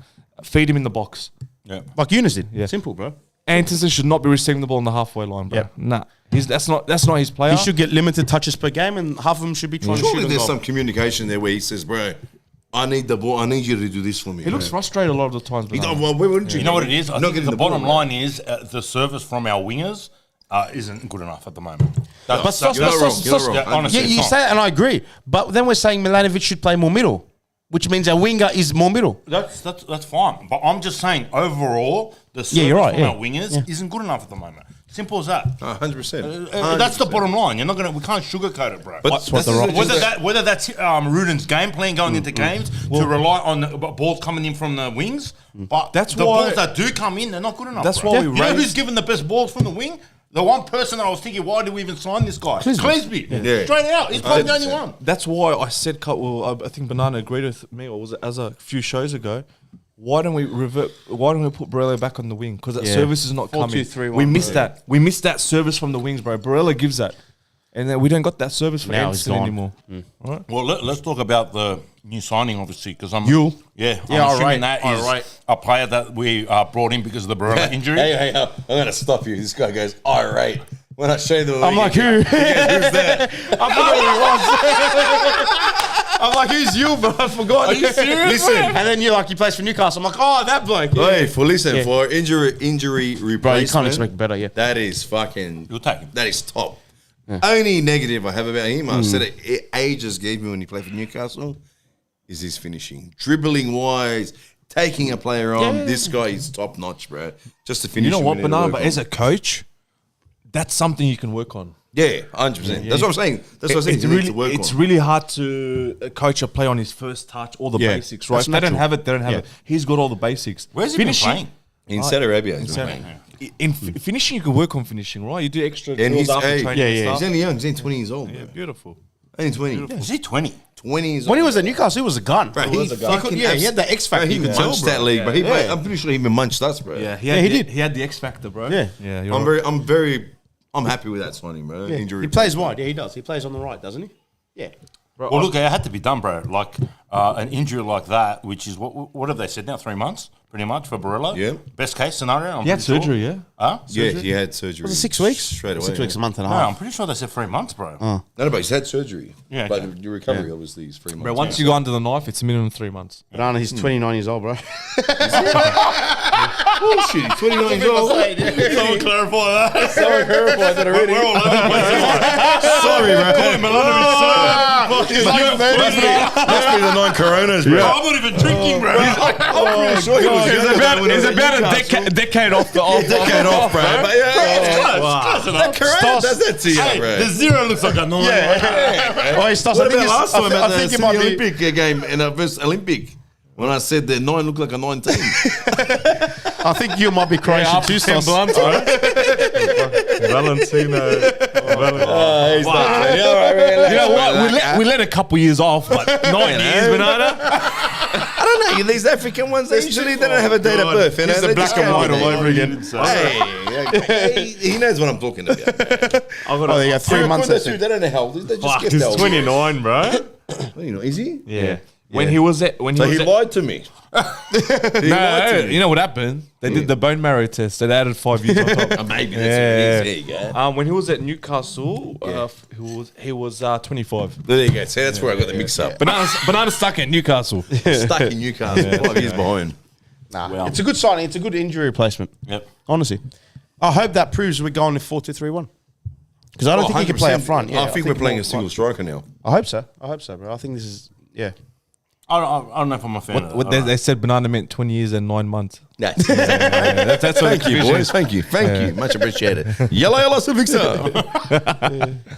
Feed him in the box. Yeah. Like Younis did. Yeah. Simple, bro. Anderson should not be receiving the ball on the halfway line, bro. Yep. Nah, that's not his player. He should get limited touches per game, and half of them should be trying to shoot Surely on there's goal. some communication there where he says, bro, I need the ball. I need you to do this for me. He looks bro. frustrated a lot of the times. He But don't, well, why wouldn't you? You know what it is? I Not think getting the ball, bottom bro. line is the service from our wingers isn't good enough at the moment. But You're not wrong. You're not wrong. Yeah, honestly, Yeah, it's you not. say that, and I agree. But then we're saying Milanovic should play more middle, which means our winger is more middle. That's fine. But I'm just saying, overall, the service you're right, from yeah. our wingers isn't good enough at the moment. Simple as that. 100%. That's the bottom line. You're not gonna. We can't sugarcoat it, bro. But That's what this the isn't Rock- just Whether that's Rudan's game plan going into games to rely on the balls coming in from the wings, but That's the why- balls that do come in, they're not good enough. That's bro. why we you know raised- who's given the best balls from the wing? The one person that I was thinking, why do we even sign this guy? Clisby. Yeah. Straight out. He's probably the only 100%. one. that's why I said, well, I think Banana agreed with me, or was it as a few shows ago? Why don't we revert? Why don't we put Barella back on the wing? Because that service is not coming. 4-2-3-1, We missed bro. that. We missed that service from the wings, bro. Barella gives that, and then we don't got that service for Now he's Anderson gone. anymore. Right? Well, let's talk about the new signing, obviously, because I'm Yule. Yeah, Yeah, I'm all assuming right, that all is right. a player that we brought in because of the Barella injury. Hey, I'm going to stop you. This guy goes, all right. When I show them, I'm like, who? Who's that? I forgot who he was. I'm like, who's you, bro? I forgot. Are you serious? Listen. And then you're like, he plays for Newcastle. I'm like, oh, that bloke. Yeah. Hey, Yeah. for injury replacement. Bro, you can't expect better, yeah. That is fucking. You'll take him. That is top. Only negative I have about him, I've said it ages gave me when he played for Newcastle, is his finishing. Dribbling wise, taking a player on. This guy is top notch, bro. Just to finish. You know him, what, we need to Banana? work But on. as a coach, that's something you can work on. Yeah, 100%. That's what I'm saying. That's what I'm saying. It's You need really, to work it's on. really hard to coach a player on his first touch, all the Yeah. basics, right? That's If they don't natural. have it, they don't have Yeah. it. He's got all the basics. Where's he Finishing- been playing? In Saudi Arabia. In finishing, you can work on finishing, right? You do extra And drills he's, after hey, training and he's stuff. only young. He's only 20 years old. Yeah, Bro. beautiful. Only 20. Is he 20? 20 years When old. he was at Newcastle, he was a gun. Bro, he he fucking he had that X factor. He You could could tell, munch bro. that league, bro. He Yeah. played, I'm pretty sure he even munched us, bro. Yeah, he did. He had the X factor, bro. Yeah. yeah. You're I'm happy with that signing, bro. Yeah. Injury. He plays wide. Yeah, he does. He plays on the right, doesn't he? Yeah. Well, look, it had to be done, bro. Like an injury like that, which is what have they said now? 3 months, pretty much for Barella. Yeah. Best case scenario. I'm He had pretty surgery, sure. yeah. Huh? Yeah, he had surgery. Was it 6 weeks? Straight away. 6 weeks, a month and a No, half. I'm pretty sure they said 3 months, bro. No, but he's had surgery. Yeah, But okay. your recovery, obviously, is 3 months. Bro, once you go under the knife, it's a minimum 3 months. Banana, he's 29 years old, bro. Oh, shit, he's 29 years old. Someone clarify that. Sorry, clarify that already. We're all over the place. Sorry, bro. Milanovic, Must be the 9 Coronas, bro. I'm not even drinking, bro. I'm pretty sure he was younger when he was at Newcastle. decade off the Decade off, bro. But yeah, Close enough. Corona does that to you, Hey, bro. the 0 looks like a 9. Oh, he starts. What I think about it's- last time I at the think it Sydney might be. Olympic game in a versus Olympic? When I said that 9 looked like a 19. I think you might be Croatian too, Stas. Valentino. He's not. You know what? We let a couple years off, but 9 years, Banana. I don't know. These African ones, they usually they don't have a date of birth. You know? This is the They black just and go white with all it. over again. Hey, he knows what I'm talking about. Oh, they got 3 months. I think. They don't know how old. They just Fuck, get he's old. 29, bro. You know, is he? Yeah. When he was at, So he lied to me. no, you know what happened? They did the bone marrow test. They added 5 years on top. Maybe that's Yeah. what it is. There you go. When he was at Newcastle, he was 25. There you go. See, that's where I got the mix up. Banana stuck at Newcastle. Stuck in Newcastle, 5 years behind. Nah, it's a good signing. It's a good injury replacement. Yep. Honestly, I hope that proves we're going to 4-2-3-1. Because I don't think he can play up front. Yeah, I think we're playing more a single front. striker now. I hope so. I hope so, bro. I think this is. Yeah. I don't know if I'm a fan of What that. they said banana meant 20 years and 9 months. That's That's what Thank you, boys. Thank you. Much appreciated. Yellow Victor.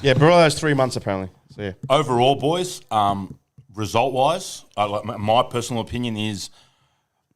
Yeah, Barolo has 3 months apparently. So yeah. Overall, boys, result-wise, like my personal opinion is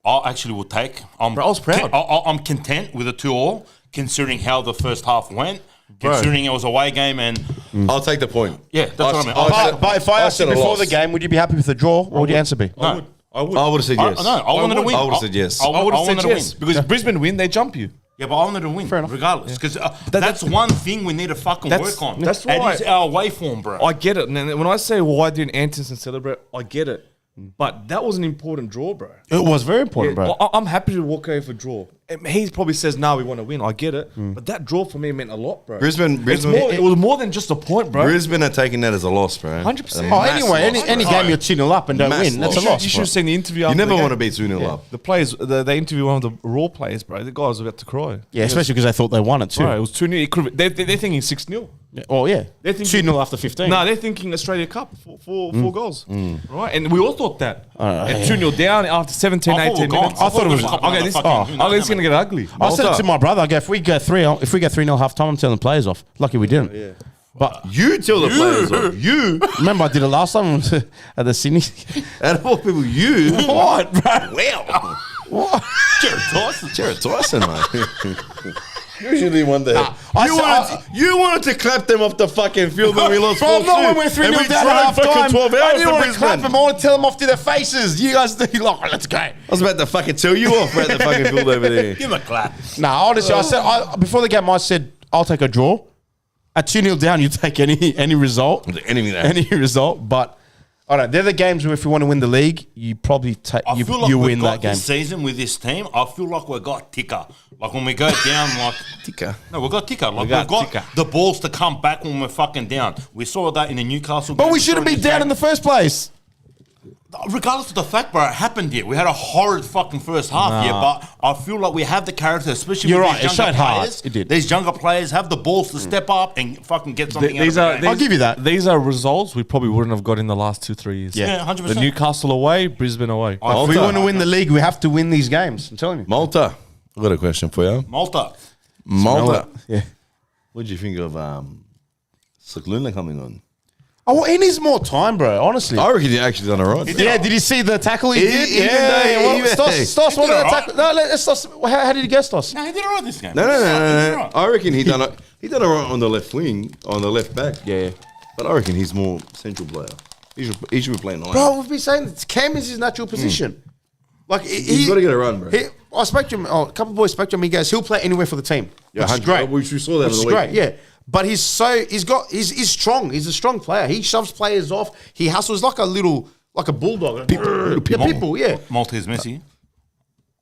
I actually will take. Bro, I was proud. I'm content with a 2-2, considering how the first half went, considering it was a away game, and I'll take the point. yeah, that's what I mean. But if I asked you before the game, would you be happy with the draw? What would your answer be? No. I would have said yes. I wanted to win. I would have said yes. I I would have wanted said to yes win. because if Brisbane win, they jump you. Yeah, but I wanted to win, regardless. Because that's one thing we need to fucking That's- work on. that's And why- it's our away form, bro. I get it. And when I say why didn't Anderson celebrate, I get it. But that was an important draw, bro. It was very important, bro. I'm happy to walk away for draw. He probably says, "No, we want to win." I get it, but that draw for me meant a lot, bro. Brisbane, It was more than just a point, bro. Brisbane are taking that as a loss, bro. 100%. Oh, Mass anyway, loss, any bro. game you're 2-0 up and don't Mass win, that's loss. a loss. You should bro. have seen the interview. You after never the want to game. be 2-0 up. The players, they interviewed one of the Raw players, bro. The guy was about to cry. Yeah, especially because they thought they won it too. Bro, it was 2-0. They're thinking 6-0. Yeah. Oh yeah, They're thinking 2-0 after 15. No, they're thinking Australia Cup, four goals. Right? And we all thought that. And yeah. 2-0 down after 17, I thought 18 we're minutes. gone. I thought it was- Okay, this is going to get ugly. I said it to my brother. I go, if we go 3-0 half time, I'm telling the players off. Lucky we didn't. Yeah. But You tell the players off. You. remember, I did it last time at the Sydney. Out of all people, you. What, bro? Well. What? Jared Tyson, mate. Usually one day. I You wanted to clap them off the fucking field when we lost Bro, 4-2. not when we're 3-0 And we down drove at half fucking time. 12 I hours didn't to want to clap Brisbane. them. I want to tell them off to their faces. You guys do like, let's go. I was about to fucking tell you off right at the fucking field over there. Give him a clap. Nah, honestly, I said before the game, I said I'll take a draw. At 2-0 down, you take any result, Anything that. any result. But all right, they're the games where if you want to win the league, you probably take I feel like you we've win got that game. this season with this team. I feel like we got ticker. Like when we go down, like Ticker. no, we got ticker. Like got we've got ticker. the balls to come back when we're fucking down. We saw that in the Newcastle. But game. we saw shouldn't it be this down game. in the first place. Regardless of the fact, bro, it happened here. We had a horrid fucking first half here, but I feel like we have the character, especially You're with right, these it younger showed hard. players. It did. These younger players have the balls to step up and fucking get something These out are of the game. I'll give you that. These are results we probably wouldn't have got in the last 2-3 years. Yeah, 100%. The Newcastle away, Brisbane away. If we Malta. want to win the league, we have to win these games. I'm telling you. Malta. I've got a question for you. Malta. Malta. Yeah. What do you think of Sikluna coming on? Oh, he needs more time, bro. Honestly. I reckon he actually done all right. Yeah, did you see the tackle he did? even Yeah, though- Stos, what did did the all tackle? No, let's Stos. How did he get Stos? No, he did all right this game. No. He did all right. I reckon he done all right on the left wing, on the left back. Yeah. But I reckon he's more central player. He should be playing nine. Bro, we've been saying that Cam is his natural position. Like He's got to get a run, bro. I spoke to him. Oh, a couple of boys spoke to him. He goes, he'll play anywhere for the team. Yeah, Which is 100. great. We saw that Which on is the great. weekend. Yeah, but he's strong. He's a strong player. He shoves players off. He hustles like a bulldog. People. Yeah. Malta is Messi.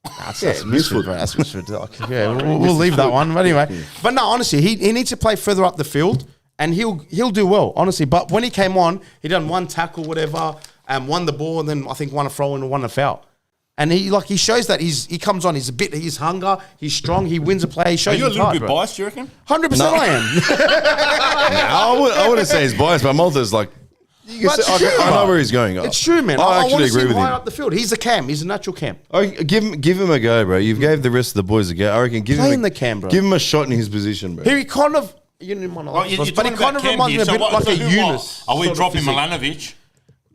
That's misfit. bro. That's misfit. Yeah, we'll leave that one. But anyway, but no, honestly, he needs to play further up the field, and he'll do well, honestly. But when he came on, he done one tackle, whatever, and won the ball, and then I think won a throw in and won a foul. And he shows that he comes on. He's hunger. He's strong. He wins a play. He shows Are you a his little heart, bit bro. biased, you reckon? 100% I am. I wouldn't say he's biased, but Malta's like. You can But say, it's true, I know bro. where he's going. It's true, man. I want actually to see agree him with higher him. up the field. He's a cam. He's a natural cam. Give him a go, bro. You've gave the rest of the boys a go. I reckon Play him in the cam, bro. Give him a shot in his position, bro. He kind of, you didn't want to Well, like you're this, but he talking kind about of reminds me a Cam bit here, like so a who Younis. Are we sort of dropping physique. Milanovic?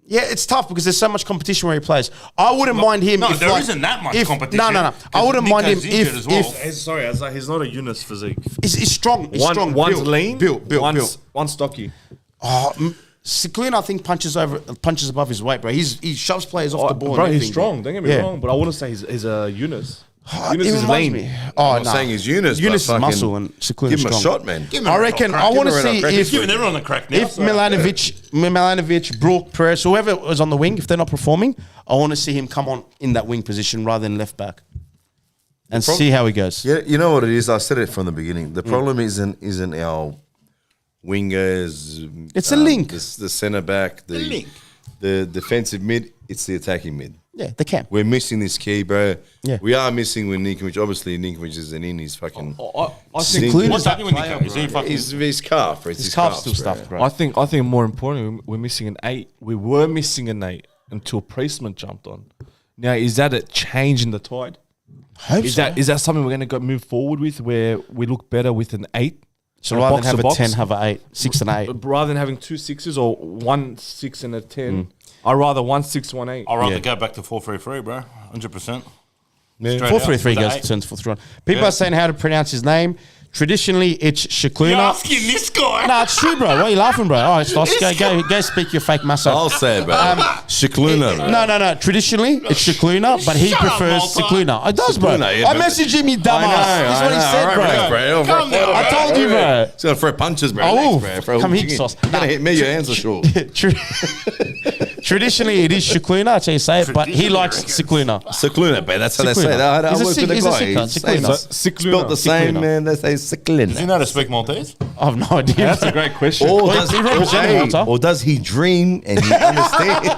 Yeah, it's tough because there's so much competition where he plays. I wouldn't mind him. No, if there like, isn't that much if, competition. No. I 'Cause wouldn't mind him Nico's injured as well. if Sorry, he's not a Younis physique. he's strong. He's strong. One's built, lean, built. one's stocky. Siklin, I think punches above his weight, bro. He shoves players off the ball. Bro, and he's everything, strong. Don't get me Yeah. wrong, but I wouldn't say he's a Younis. It Younis is reminds lean. me. Oh, I'm no. not saying he's Younis. Younis is but fucking muscle and Siklin Give is him a strong. shot, man. Give him I a reckon. crack. I want to Give him a see crack. if Giving everyone a crack now. If Milanovic, Brook, Perez, whoever was on the wing, if they're not performing, I want to see him come on in that wing position rather than left back, and see how he goes. Yeah, you know what it is. I said it from the beginning. The problem isn't our wingers. It's a link. The centre back. The link. The defensive mid. It's the attacking mid. Yeah, they can. We're missing this key, bro. Yeah. We are missing with Ninkovic. Obviously, Ninkovic isn't in. He's fucking. I think Siklin What's is that happening with player, Nico? Is he bro. fucking? His calf. It's His his calf's calves, still bro. stuffed, bro. I think more importantly, we're missing an 8. We were missing an 8. until Priestman jumped on. Now, is that a change in the tide? Hope Is so. that something we're going to move forward with, where we look better with an 8? So rather than have a 10, have an 8, 6 and 8. Rather than having 2 6s or 1 6 and a 10, I'd rather 1 6, 1 8. I'd rather go back to 4-3-3, bro. 100%. Yeah. 4-3-3 goes to turns 4-3-1. People are saying how to pronounce his name. Traditionally, it's Shakluna. You're asking this guy. No, it's true, bro. Why are you laughing, bro? All right, Stos, go speak your fake muscle. I'll say it, bro. Shikluna, bro. No. Traditionally, it's Shakluna, but he Shut up, prefers Malta. Shakluna. It does, bro. Shakluna, yeah, I but- messaged him, you dumbass. That's what he said, bro. Calm down, I told you, bro. He's gonna throw punches, bro. Oh, Next, bro. come here, Chicken. Sauce. You're gonna hit me. Your hands are short. Traditionally, it is Shakluna, that's how you say it, but he likes Shakluna. Sikluna, bro. That's how they say Sikluna. that. I He's a work sick- with a he's a guy. sicker, He's Sikluna. spelled the same, Sikluna. man. They say Sikluna. Do you know how to speak Maltese? I have no idea. That's a great question. Or Well, does, he represented hey, Malta. or does he dream and he understands?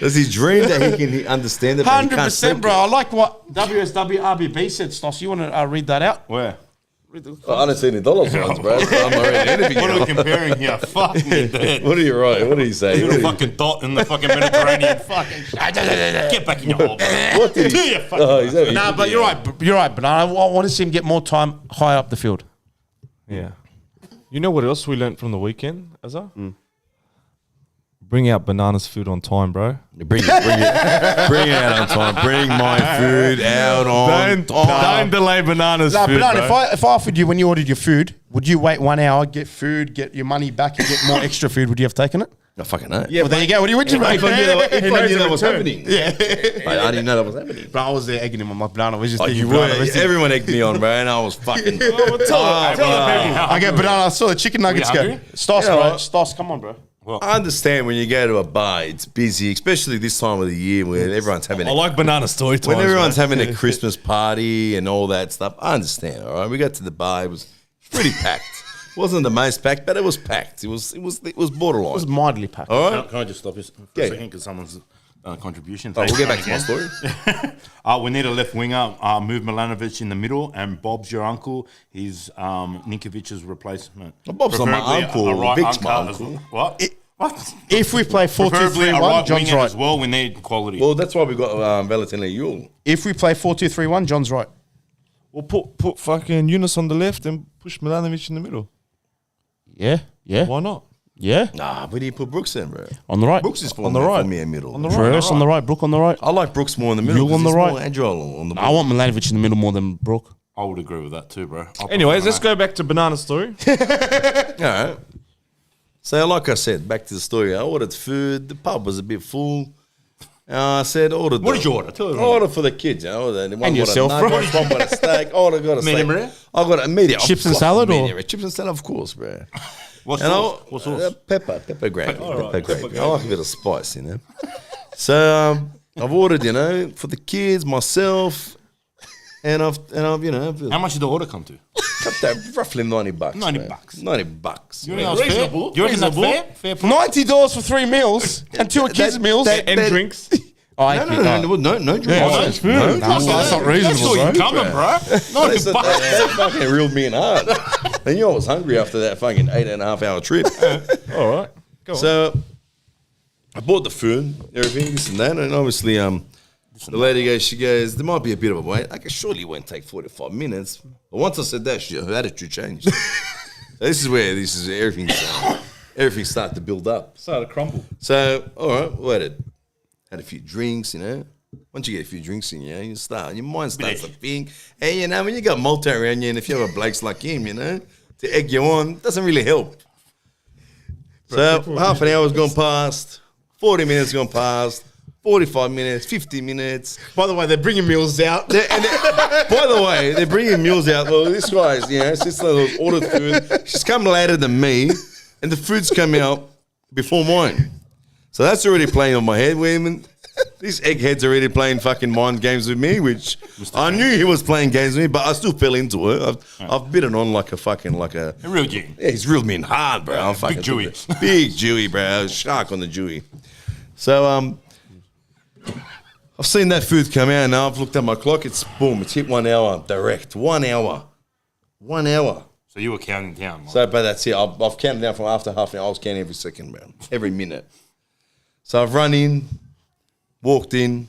Does he dream that he understand it? but he can't 100%, speak bro. it? I like what WSW RBB said, Stos. You want to read that out? Where? Oh, I don't see any dollar signs, bro. So I'm already interviewing What are we you. comparing here? Fuck me dead. What are you writing? What did he say? You're What a did he- fucking dot in the fucking Mediterranean. Fucking get back in your hole, bro. What did Do he? your fucking. Oh, he's over Nah, but you're right. You're right, but I want to see him get more time high up the field. Yeah. You know what else we learnt from the weekend, Azar? Bring out Banana's food on time, bro. Bring it out on time. Bring my food out on time. Don't delay Banana's Nah, food, but bro. if I offered you when you ordered your food, would you wait 1 hour, get food, get your money back, and get more extra food? Would you have taken it? I fucking know. Yeah, well, there you go. What do you want to If I knew that was happening. Yeah. I didn't know that was happening. But I was there egging him on my banana. Was just Oh, thinking you were. banana. Was Everyone egged me on, bro, and I was fucking. I get banana. I saw the chicken nuggets go. hungry? Stos, Yeah, bro. well- Stos, come on, bro. I understand when you go to a bar, it's busy, especially this time of the year when everyone's having I like Banana story times. when everyone's bro. having a Christmas party and all that stuff. I understand. All right, we got to the bar. It was pretty packed. Wasn't the most packed, but it was packed. It was borderline. It was mildly packed. all right. Can I just stop you for Yeah. a second? Because someone's contribution. Oh, we'll Thanks, get back to my again. story. We need a left winger. Move Milanovic in the middle, and Bob's your uncle. He's Ninkovic's replacement. Well, Bob's not my Preferably uncle. a right Vic's my uncle as uncle. well. What? What? If we play Preferably a 4-2-3-1, right John's winger right. as well. We need quality. Well, that's why we got Valentino Yule. If we play 4-2-3-1, John's right. Well, put fucking Younis on the left and push Milanovic in the middle. Yeah, yeah, Why not? yeah. Nah, but he put Brooks in, bro. On the right. Brooks is for On the right. for me in middle. On the right. Ferris on the right. Brook on the right. I like Brooks more in the middle. Yule 'cause on the he's right. more agile on the I ball. want Milanovic in the middle more than Brook. I would agree with that too, bro. Anyways, let's go back to Banana story. All right. So, like I said, back to the story. I ordered food. The pub was a bit full. I said, ordered. What did you order? Tell us. Order for the kids. You know, one got yourself, a bro. nugget, one got a steak. Oh, I got a Medium steak. rare? I got a medium. Chips Of and course, salad or- medium rare. Chips and salad, of course, bro. What And sauce? What sauce? Pepper gravy. Pepper gravy. I like a bit of spice, you know. So I've ordered, you know, for the kids, myself, and I've you know, How much did the order come to? cut that roughly $90. 90 man. bucks. $90. You reckon that's fair? You reckon that's fair? Fair price? $90 for 3 meals and 2 kids' meals. And drinks. Oh, No, no drinks. Yeah, No, that's no, food. That's not reasonable, That's bro. all you coming, bro. They 90 bucks. they fucking reeled me in hard. They knew I was hungry after that fucking 8.5 hour trip. All right. So I bought the food, everything, this and that, and obviously the lady goes, she goes, there might be a bit of a wait. I go, surely it won't take 45 minutes. But once I said that, her attitude changed. So this is where everything started to build up. Started to crumble. So, all right, waited. Had a few drinks, you know. Once you get a few drinks in, you know, your mind starts to think. Hey, you know, when you got Malta around you and if you have a Blakes like him, you know, to egg you on, doesn't really help. So half an hour's gone past, 40 minutes gone past, 45 minutes, 50 minutes. By the way, they're bringing meals out. By the way, they're bringing meals out. Well, this guy's, you know, sister ordered food. She's come later than me, and the food's come out before mine. So that's already playing on my head. This egghead's already playing fucking mind games with me, which I knew he was playing games with me, but I still fell into it. I've bitten on like a A real G. yeah, he's reeled me in hard, bro. I'm fucking Jewy. big Jewy, bro. Shark on the Jewy. So I've seen that food come out now. I've looked at my clock. It's boom. It's hit 1 hour direct. 1 hour. 1 hour. So you were counting down. So, but that's it. I've counted down from after half an hour. I was counting every second, man. Every minute. So I've run in, walked in,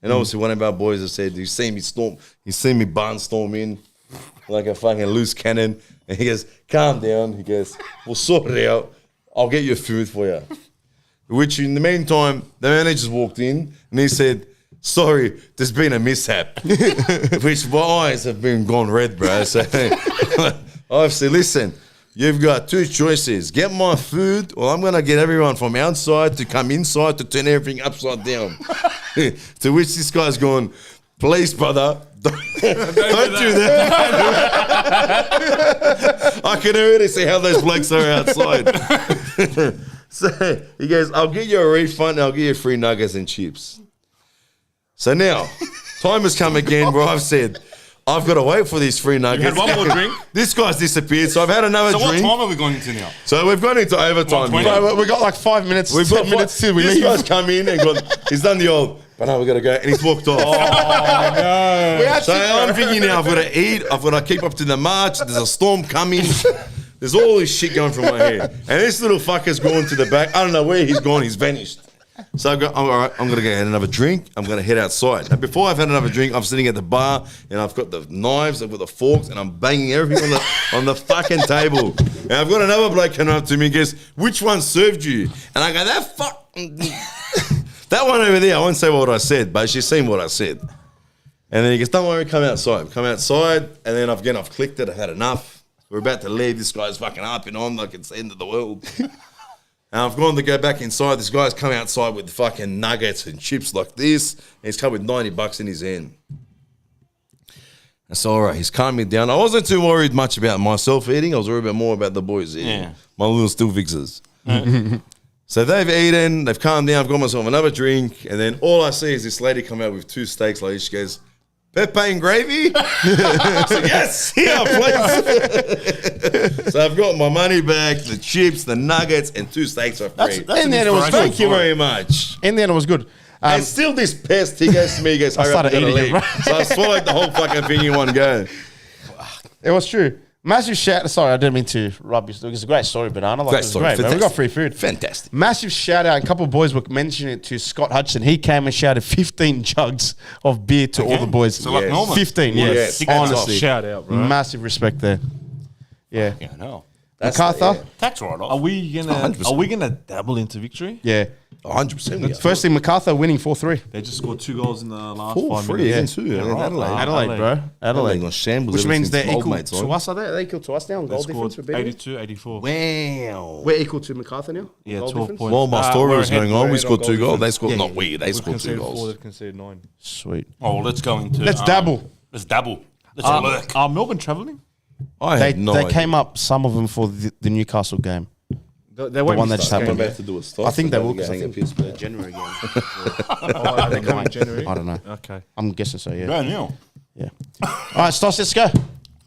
and obviously one of our boys has said, you see me barnstorm in like a fucking loose cannon. And he goes, calm down. He goes, we'll sort it out. I'll get your food for you. Which in the meantime, the manager's walked in and he said, sorry, there's been a mishap. Which my eyes have been gone red, bro. So I've said, listen, you've got two choices. Get my food or I'm going to get everyone from outside to come inside to turn everything upside down. To which this guy's gone, please, brother, don't do that. I can already see how those blokes are outside. So he goes, I'll get you a refund and I'll get you free nuggets and chips. So now, time has come again where I've said, I've got to wait for these free nuggets. You had one more drink? This guy's disappeared, so I've had another So drink. what time are we going into now? So we've gone into overtime. 1:20? here. We got like 5 minutes, We've 10 got minutes till we this leave. guy's come in and gone, he's done the old, but now we've got to go, and he's walked off. So I'm thinking now, I've got to eat, I've got to keep up to the march, there's a storm coming. There's all this shit going from my head. And this little fucker's gone to the back. I don't know where he's gone, he's vanished. So I go, all right, I'm going to get another drink. I'm going to head outside. And before I've had another drink, I'm sitting at the bar and I've got the knives, I've got the forks, and I'm banging everything on the fucking table. And I've got another bloke coming up to me and goes, which one served you? And I go, that one over there, I won't say what I said, but she's seen what I said. And then he goes, don't worry, come outside. Come outside. And then I've clicked it. I've had enough. We're about to leave. This guy's fucking harping on like it's the end of the world. And I've gone to go back inside. This guy's come outside with fucking nuggets and chips like this. And he's come with $90 in his hand. That's all right. He's calmed me down. I wasn't too worried much about myself eating. I was worried more about the boys eating. Yeah. My little still fixers. So they've eaten. They've calmed down. I've got myself another drink. And then all I see is this lady come out with 2 steaks. Like she goes, Pepe and gravy? I said, yes, here, please. So I've got my money back, the chips, the nuggets, and 2 steaks for free. That's And then it was inspirational Thank you story. very much. In the end, it was good. And still this pest, he goes to me, he goes, hurry up, I started gotta eating it, leave. bro. So I swallowed the whole fucking thing in one go. It was true. Massive shout. Sorry, I didn't mean to rub your story. It's a great story, Banana. Like, Great it was story. great, man. We got Fantastic. free food. Fantastic. Massive shout out. A couple of boys were mentioning it to Scott Hudson. He came and shouted 15 jugs of beer to all the boys. So like Yes. Norman. 15, yes. Yes. Honestly. Shout out, bro. Massive respect there. Yeah. Yeah, no. MacArthur? That's right Are off. we gonna dabble into victory? Yeah. 100%. we are. Firstly, MacArthur winning 4-3. They just scored 2 goals in the last 4 5 free, minutes. yeah, too. Yeah, right. Adelaide. Adelaide, bro. Adelaide Adelaide. got shambles Which ever means since they're my old equal mate's to on. us, are they? Are they equal to us now in They goal scored difference? We're beating them? 82, 84. Wow. We're equal to MacArthur now? Yeah, Goal 12 difference? points. While my story we're was ahead- going we're on, we ahead scored 2 goal goals. They difference. scored, Yeah, not yeah. we, they We've scored 2 conceded 4, goals. they've conceded 9. Sweet. Oh, well, let's go into. Let's dabble. Let's dabble. Let's lurk. Are Melbourne travelling? I They, had no they idea. came up, some of them, for the Newcastle game. They won't one that just I'm happened. about to do a stop. I think they I'm will, about to because I hang a think piss, man. January game. Are they coming in January? I don't know. Okay. I'm guessing so, yeah. Brand new. Yeah. All right, Stas, let's go.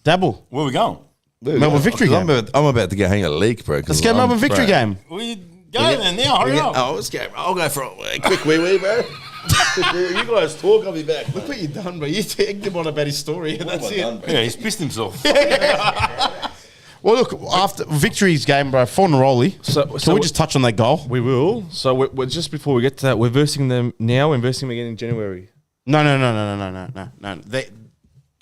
Dabble. Where we going? Melbourne victory I'm game. about to go hang a leak, bro. Let's go Melbourne victory game. We go then now. Hurry up. Oh, let's go. I'll go for a quick wee, bro. You guys talk, I'll be back. Look what you've done, bro. You tagged him on about his story, and that's it. Yeah, he's pissed himself. Well, look, after victory's game, bro, Fornaroli. So Can we just touch on that goal? We will. So we're just before we get to that, we're versing them now. We're versing them again in January. No.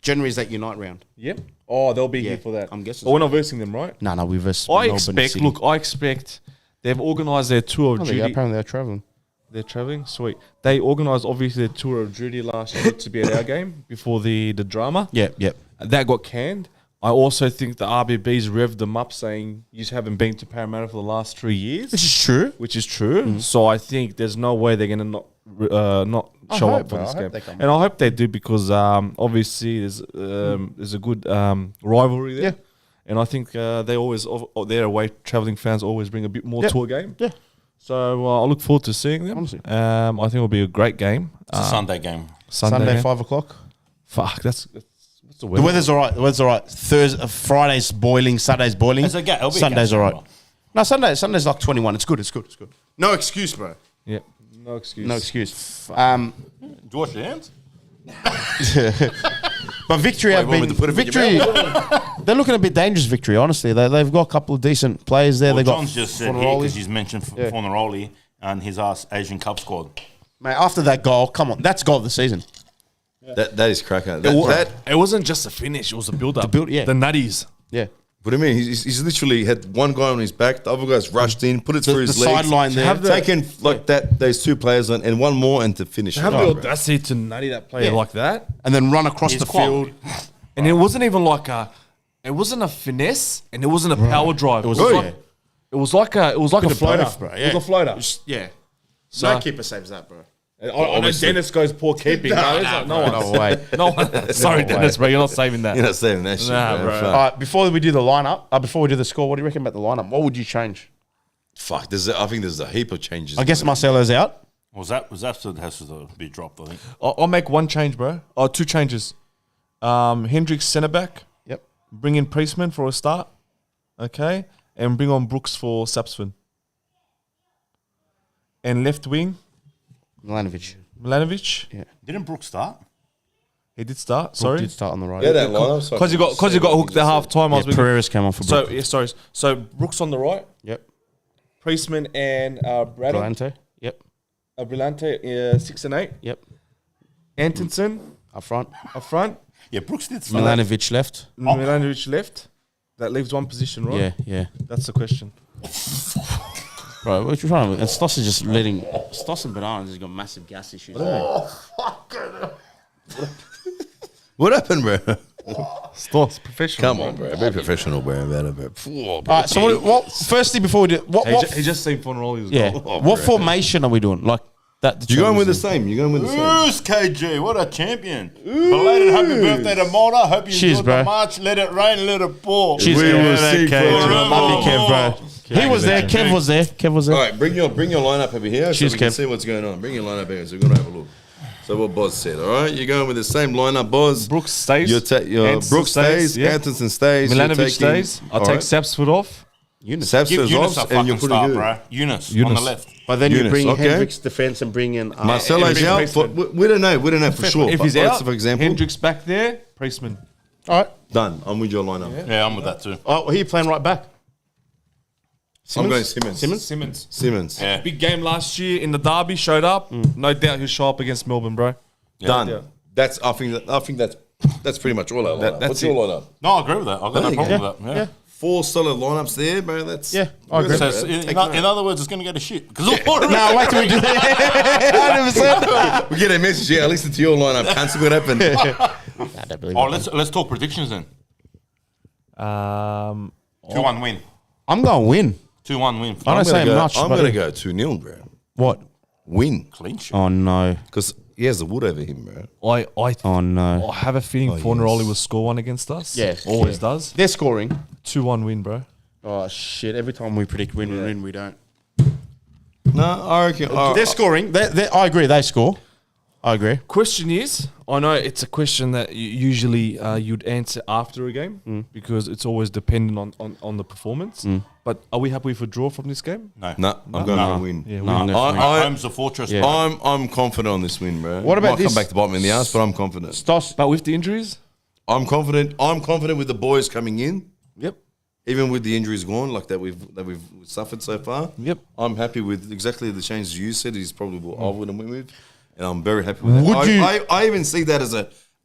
January is that Unite round. Yep. Oh, they'll be Yeah, here for that. I'm guessing But we're not versing them, right? No, we versus I Melbourne expect. City. Look, I expect they've organised their tour of Oh, there you go. duty. Apparently they're travelling. They're travelling. Sweet. They organised obviously their tour of duty last year to be at our game before the drama. Yep. That got canned. I also think the RBB's revved them up, saying you haven't been to Parramatta for the last 3 years, Which is true. which is true. So I think there's no way they're going to not show hope, up for bro. this I hope game, they come. and I hope they do because obviously there's a good rivalry there, and I think their away travelling fans always bring a bit more to a game. Yeah. So I look forward to seeing them. Honestly. I think it'll be a great game. It's a Sunday game. Sunday, game. 5 o'clock. Fuck, that's what's the The weather? weather's all right. Friday's boiling. Saturday's boiling. It's a ga- it'll be a Sunday's game, all right. bro. No, Sunday's like 21. It's good. No excuse, bro. Yeah, no excuse. No excuse. Do you wash your hands? But victory have want me been to put it in your victory. they're looking a bit dangerous, Victory, honestly. They've got a couple of decent players there. Well, They John's got just said here, because he's mentioned Fornaroli and his Asian Cup squad. Mate, after that goal, come on, that's goal of the season. That is cracker. It wasn't just a finish; it was a build-up. The build, yeah. The nutties. Yeah. What do you mean? He's literally had one guy on his back, the other guy's rushed in, put it through his the legs. sideline there. Taken like that, those two players on, and one more, and to finish it. Have the off, bro. audacity to nutty that player Yeah. like that, And then run across He's the quality. field. and it wasn't even like it wasn't a finesse, and it wasn't a power drive. It was Right. like it was like a Bit of floater, both, bro. It was a floater. Yeah. So- No keeper saves that, bro. I know Dennis goes poor keeping. No way. No one. Sorry, Dennis, bro. You're not saving that. You're not saving that shit, Nah, bro. bro. Fuck. All right, before we do the lineup, before we do the score, what do you reckon about the lineup? What would you change? Fuck, I think there's a heap of changes. I guess Marcelo's out. Was that has to be dropped, I think. I'll make one change, bro. Or two changes. Hendricks centre back. Yep. Bring in Priestman for a start. Okay. And bring on Brooks for Sapsford. And left wing, Milanovic. Milanovic. Yeah. Didn't Brooks start? He did start. Brooke Sorry. did start on the right. Yeah, that lineup. Because he got hooked at half time. Yeah, Pereira's came on for Brooke. So yeah, sorry. So Brooks on the right, Yep. Priestman and Brad Brillante. Yep. Brillante 6 and 8. Yep. Antonsen Up front. up front. Yeah, Brooks did start. Milanovic left. Milanovic left. That leaves one position, right? Yeah, yeah. That's the question. Bro, what you trying to? And Stoss is just letting Stoss and Bananas has got massive gas issues. What happened, bro? Stoss, professional. Come on, bro. Be professional, bro. About it, bro. All right. So what? Firstly, before we do, He just seen Fornaroli. yeah, Oh, what bro. formation are we doing? Like that? You going with the same? You going with the same? Who's KG? What a champion. Belated happy birthday to Malta. Hope you Cheers, enjoyed bro. the march. Let it rain, let it pour. Cheers, We Kev. will see, Kev. Love you, Kev, bro. He was there. Kev was there. Kev was there. All right, bring your lineup over here Cheers, so we can Kev. see what's going on. Bring your lineup here so we're going to have a look. So what Boz said, all right? You're going with the same lineup, Boz. Brooks stays. Your Brooks stays. Yeah. Antonsen stays. Milanovic stays. I'll take Sapsford off. Sapsford Give Younis off, a and you're fucking putting start, you. bro. Younis on the left. But then you Younis, bring okay. Hendricks defense and bring in Marcelo's bring out. Priestman. We don't know. We don't know for sure. If but he's let's out, say, for example, Hendricks back there. Priestman. All right. done. I'm with your lineup. Yeah, I'm with that too. Oh, who are you playing right back? I'm going Simmons. Simmons. Yeah. Big game last year in the derby. Showed up. No doubt he'll show up against Melbourne, bro. Done. Yeah. That's. I think that's pretty much all our lineup. that's What's your lineup? No, I agree with that. I've got no There you problem go. with that. Yeah. 4 solid lineups there, bro. That's Yeah, I agree. So in other words, it's going to go to shit. Because No, wait till we do that. 100%. we get a message. Yeah, listen to your lineup. Can't see what happened. I don't believe Oh, it. let's talk predictions then. 2-1 win. I'm going to win. 2-1 win. I don't say much. I'm but- going to go 2-0, bro. What? Win. Clean sheet. Oh, no. Because he has the wood over him, bro. I Oh, no. I have a feeling Fornaroli will score one against us. Yeah, always yeah. does. They're scoring. 2-1 win, bro. Oh, shit. Every time we predict win, we don't. No, I reckon. They're scoring. I agree. They score. I agree. Question is, I know it's a question that usually you'd answer after a game because it's always dependent on the performance. But are we happy with a draw from this game? No. No, I'm going to win. Yeah, No, we- no. Home's a fortress. Yeah. bro. I'm confident on this win, bro. What about Might this? come back to bite me in the ass, but I'm confident. Stoss. But with the injuries, I'm confident. I'm confident with the boys coming in, yep. even with the injuries gone, like that we've suffered so far. Yep. I'm happy with exactly the changes you said. Is probably what I would have went with, and I'm very happy with that. Would you- I even see that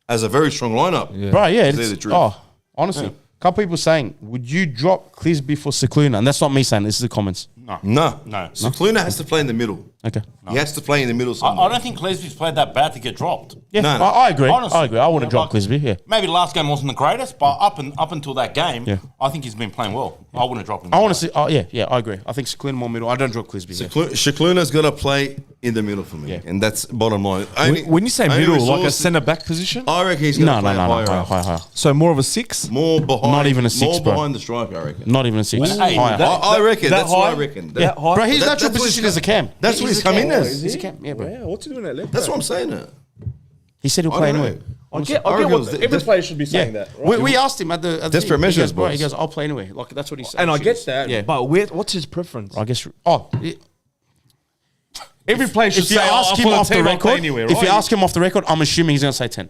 as a very strong lineup. Yeah. Bro, yeah. To say It's, the truth. oh, honestly. A couple people saying, would you drop Clisby for Cicluna? And that's not me saying, this is the comments. No, No. So Cluna has to play in the middle. Okay. He has to play in the middle somewhere. I don't think Cleasley's played that bad to get dropped. Yeah, No, no. I agree. Honestly. I agree. I wouldn't Yeah, drop like- Clisby, yeah. Maybe the last game wasn't the greatest, but up until that game, Yeah. I think he's been playing well. I wouldn't drop him. I want to see, yeah, I agree. I think Cicluna more middle. I don't drop Clisby. Yeah. Shakluna's got to play in the middle for me, Yeah. and that's bottom line. When you say only middle, like a resource- centre back position, I reckon he's going No, to play higher up. higher. so more of a 6. More behind. Not even a 6, More bro. behind the striker, I reckon. Not even a 6. Hey, Higher. I reckon. that That's what I high? reckon. Yeah, high. Bro, his That- natural that's what position he's- is a cam. That's what he's come in as. He's a cam, yeah, bro. what's he doing at left? That's what I'm saying. He said he'll I play don't know. anyway. I get reckon what it was every des- player should be saying Yeah. that. Right? We asked him at the Desperate thing. measures, He goes, bro, boys. he goes, I'll play anyway. Like, that's what he said. And I get that. Yeah. But what's his preference? I guess, Every player should if you say, ask him off the record, anyway, if you ask him off the record, I'm assuming he's going to say 10.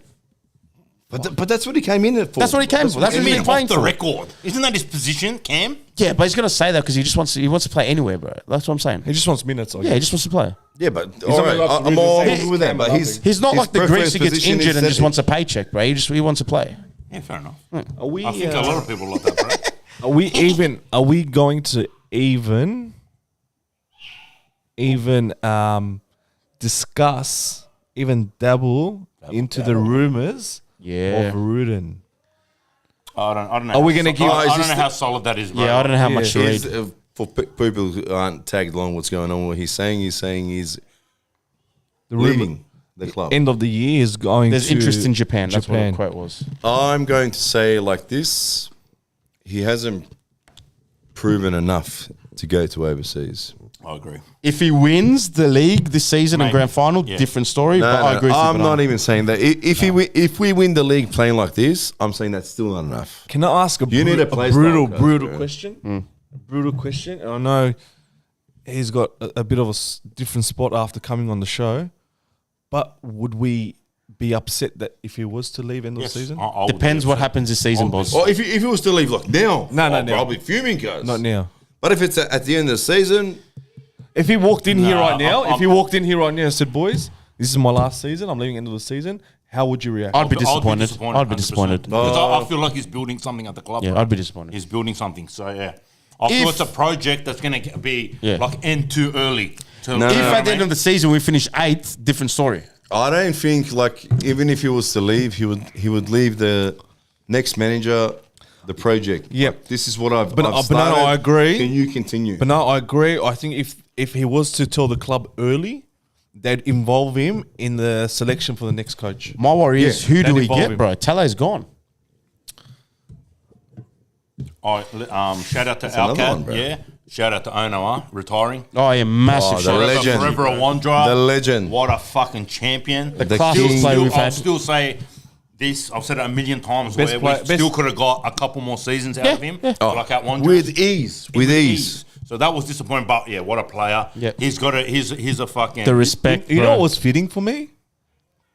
But that's what he came in for. That's what he came for. That's what he's been playing Off the for. record. Isn't that his position, Cam? Yeah, but he's gonna say that because he wants to play anywhere, bro. That's what I'm saying. He just wants minutes. Yeah, he just wants to play. Yeah, but not all right, like I'm all Rudan. with that. But He's not his like the preferred Greeks who gets position injured is and just centre. wants a paycheck, bro. He wants to play. Yeah, fair enough. Are we? I think a lot of people like that, bro. Are we going to even discuss, even dabble into the rumors Yeah. of Rudan? I don't know. Are we gonna give- I is don't this know the- how solid that is, bro. Yeah, I don't know how much to Here's, read. for people who aren't tagged along, what's going on? What he's saying he's The leaving the club. End of the year is going. There's to interest in Japan. That's what Japan. the quote was. I'm going to say like this: he hasn't proven enough to go to overseas. I agree. If he wins the league this season and Maybe. grand final, Yeah. different story. No, but I agree. with you, I'm Banana. not even saying that. If we win the league playing like this, I'm saying that's still not enough. Can I ask a, You need a play style brutal, coach, brutal bro. question? A brutal question. And I know he's got a bit of a different spot after coming on the show, but would we be upset that if he was to leave end of Yes, the season? I would Depends be what upset. happens this season, I'll be boss. Or if he was to leave like now, No, no, no. I'll be fuming, guys. Not now. But if it's at the end of the season, If he walked in here Nah, right now, I'm- if he walked in here right now and said, "Boys, this is my last season. I'm leaving end of the season," how would you react? I'd be disappointed. I'd be 100%. disappointed. Because I feel like he's building something at the club. Yeah, bro. I'd be disappointed. He's building something. So, yeah. I feel If- it's a project that's going to be Yeah. like end too early. No, If no, at the end of the season we finish 8th, different story. I don't think like even if he was to leave, he would leave the next manager the project. Yep. Like, this is what I've But no, started. I agree. Can you continue? But no, I agree. I think if he was to tell the club early, they'd involve him in the selection for the next coach. My worry is Yeah, who do that'd we involve get, him. bro? Tele's gone. Shout out to another one, Alcat. bro. Yeah. Shout out to Onoa, retiring. Oh, yeah, massive the shout. Forever, legend. forever a wanderer. The legend. What a fucking champion. The classiest player we've I'll had. still say this. I've said it a million times. Best Where player- we best- still could have got a couple more seasons out of him. Like at one with ease. With ease. So that was disappointing. But yeah, what a player. Yeah. He's got a. He's a fucking. The respect, You bro. know what was fitting for me?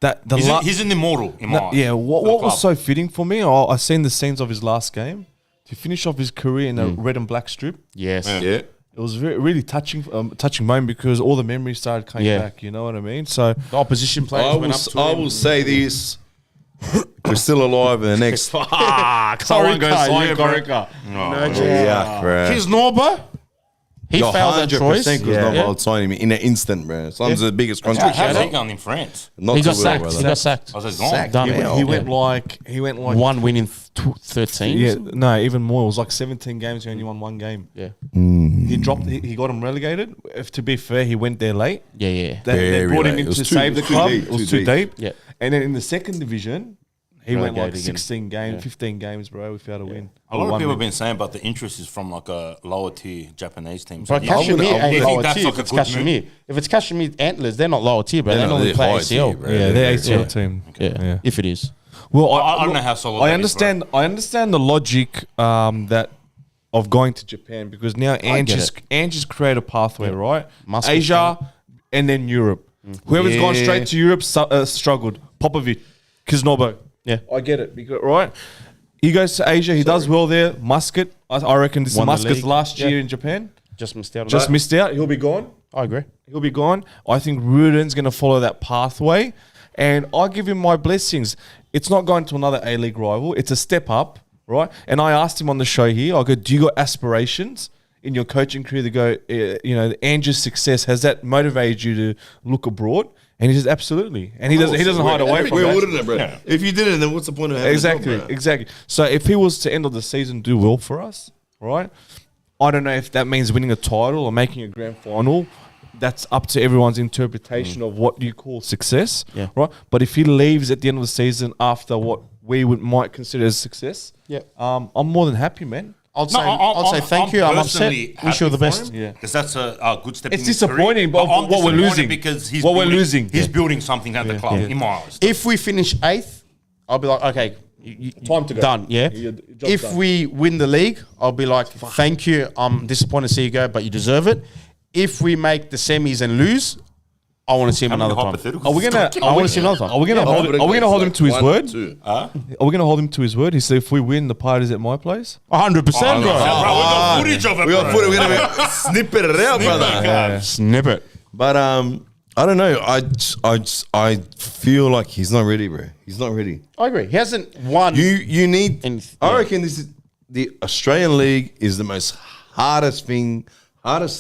That the He's an immortal in my eyes. yeah. What for the was club. so fitting for me? I seen the scenes of his last game to finish off his career in a red and black strip. Yes. Yeah. It was really touching moment because all the memories started coming Yeah. back. You know what I mean? So The opposition players went up to I him. will say this. We're still alive in the next. Corica. Yeah, bro. He's Norba. He You're failed that 100% choice. because Yeah. I'll sign him in an instant, bro. Some's the biggest contract. How's ever. he going in France? Not He too got well, sacked. brother. He got sacked. I was gone. Sacked. Done. he went like One win in 13. yeah, no, even more. It was like 17 games. He only won one game. Yeah. He dropped. He got him relegated. If to be fair, he went there late. Yeah, yeah. They Very brought him late. in It was to too- save the it was too club. deep, It was too too deep. deep. Yeah. And then in the second division, he went like Relegated again. 16 games, Yeah. 15 games, bro, without a win. A lot Or of one people have win. been saying about the interest is from like a lower tier Japanese team. But yeah, Kashmir I ain't think lower that's tier like if a it's good Kashmir. If it's Kashmir Antlers, they're not lower tier, but they They're normally not play high ACL. tier, bro. Yeah, they're ACL Yeah. team. Yeah. If it is. Well, I don't know how solid I that is, understand. I understand the logic that of going to Japan because now Angie's create a pathway, right? Must be Asia and then Europe. Whoever's gone Yeah. straight to Europe struggled. Popovic, Kiznobo. Yeah. I get it. Because, right? He goes to Asia. He does well there. Muscat. I reckon this is Won the Muscat's league. last Yeah. year in Japan. Just missed out on Just that. missed out. He'll be gone. I agree. He'll be gone. I think Rudan's going to follow that pathway, and I give him my blessings. It's not going to another A-League rival. It's a step up, right? And I asked him on the show here, I go, do you got aspirations in your coaching career to go, Andrew's success, has that motivated you to look abroad? And he says, absolutely. And he doesn't hide away from Where that. wouldn't it, bro? Yeah. If you didn't, then what's the point of having Exactly, a job, bro? exactly. So if he was to end of the season do well for us, right? I don't know if that means winning a title or making a grand final. That's up to everyone's interpretation of what you call success, Yeah. right? But if he leaves at the end of the season after what we might consider as success, Yeah. I'm more than happy, man. I'd say thank you. I'm upset. Wish you all the best. Yeah. Because that's a good step. It's in his disappointing, career. but I'm what we're disappointed losing. because he's What we're building- losing. He's Yeah. building something at the club in my eyes. If we finish 8th, I'll be like, okay, Time to go. done. Yeah. Your job's If done. we win the league, I'll be like, thank you. I'm disappointed to see you go, but you deserve it. If we make the semis and lose, I want to see him another time. Are we gonna? I want to see him another time. Are we gonna hold? Are we gonna hold him to his word? Huh? Are we gonna hold him to his word? He said, "If we win, the party's at my place." 100%, bro. Bro, we got footage of it, We got bro. we're gonna snip it out, brother. Snip it. But I don't know. I feel like he's not ready, bro. He's not ready. I agree. He hasn't won. You need. And- I reckon this is the Australian League is the most hardest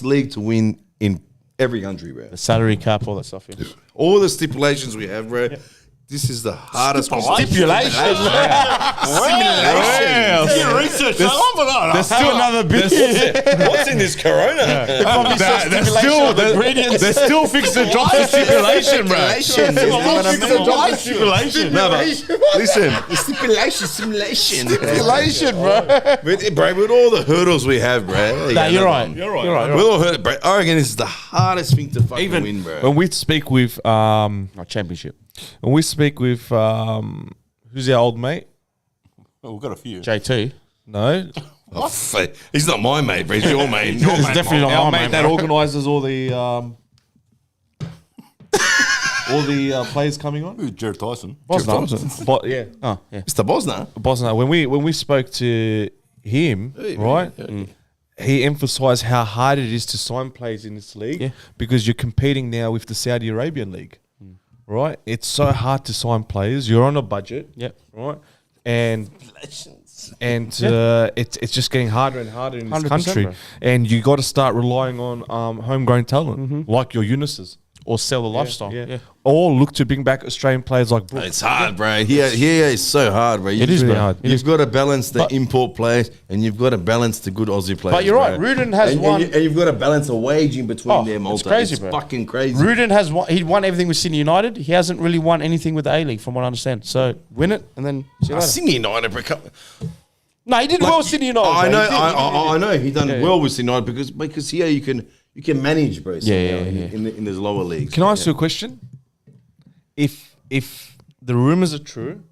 league to win in every country, bro. the salary cap, all that stuff. Yeah. All the stipulations we have, bro. This is the hardest Stipulation. Yeah, research. There's still another bit. What's in this Corona? They're still fixing the jobs for stipulation, bro. Stipulation. No, but listen, stipulation. Stipulation, bro. Bro, with all the hurdles we have, bro. Nah, you're right. You're right. With all hurdles, bro, I reckon this is the hardest thing to fucking win, bro. When we speak with Championship. who's our old mate? Oh, we've got a few. JT. No, Oh, he's not my mate, bro. He's your mate. It's definitely not our my mate that organises all the players coming on. Who's Jared Tyson? Bosna. But yeah, Oh, yeah. Mr. Bosna. Bosna. When we spoke to him, right? He emphasised how hard it is to sign players in this league because you're competing now with the Saudi Arabian league, right? It's so hard to sign players. You're on a budget, right? And it's just getting harder and harder in this 100%, country, bro. and you got to start relying on homegrown talent like your Eunices. Or sell the lifestyle. Yeah. Or look to bring back Australian players like Brooks. It's hard, bro. Here is so hard, bro. It is really bro. hard. You've got to balance the import players, and you've got to balance the good Aussie players. But you're right. bro. Rudan has and, won. And you've got to balance a wage in between them. It's Also, crazy, it's bro. fucking crazy. Rudan has won. He won everything with Sydney United. He hasn't really won anything with the A-League, from what I understand. So win it and then see you later. Sydney United, bro. No, he did well with Sydney United. I bro. know, He did. I know. He done Yeah, well with Sydney United because here you can manage, bro. somehow yeah. In those lower leagues. Can I ask you a question? If the rumors are true,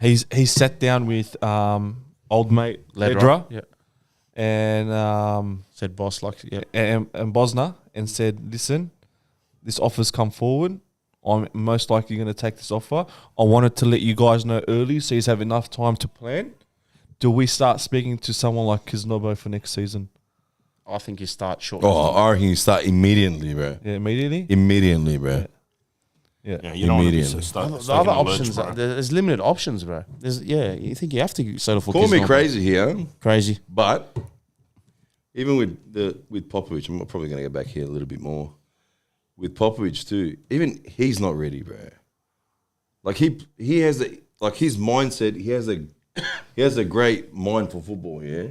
he's sat down with old mate Ledra Yeah. and Said boss like and Bosna and said, listen, this offer's come forward. I'm most likely going to take this offer. I wanted to let you guys know early so you have enough time to plan. Do we start speaking to someone like Kiznobo for next season? I think you start short. Oh, I reckon you start immediately, bro. Yeah, immediately? Immediately, bro. Yeah, you don't want to Immediately. The other options, there's limited options, bro. You think you have to settle for Call me Kiznobo. crazy here, Crazy. but even with Popovic, I'm probably going to go back here a little bit more. With Popovic too, even he's not ready, bro. Like he has his mindset. He has a great mind for football. Yeah,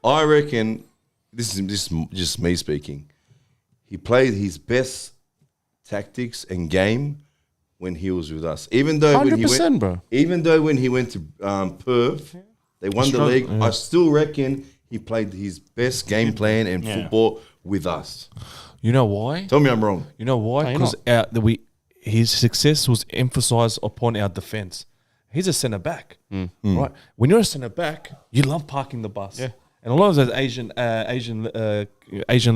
I reckon this is just me speaking. He played his best tactics and game when he was with us. Even though when he 100%, went, bro. Even though when he went to Perth, they won the league. I still reckon he played his best game plan and football with us. You know why? Tell me I'm wrong. You know why? you're Because his success was emphasised upon our defence. He's a centre back, right? When you're a centre back, you love parking the bus. Yeah. And a lot of those Asian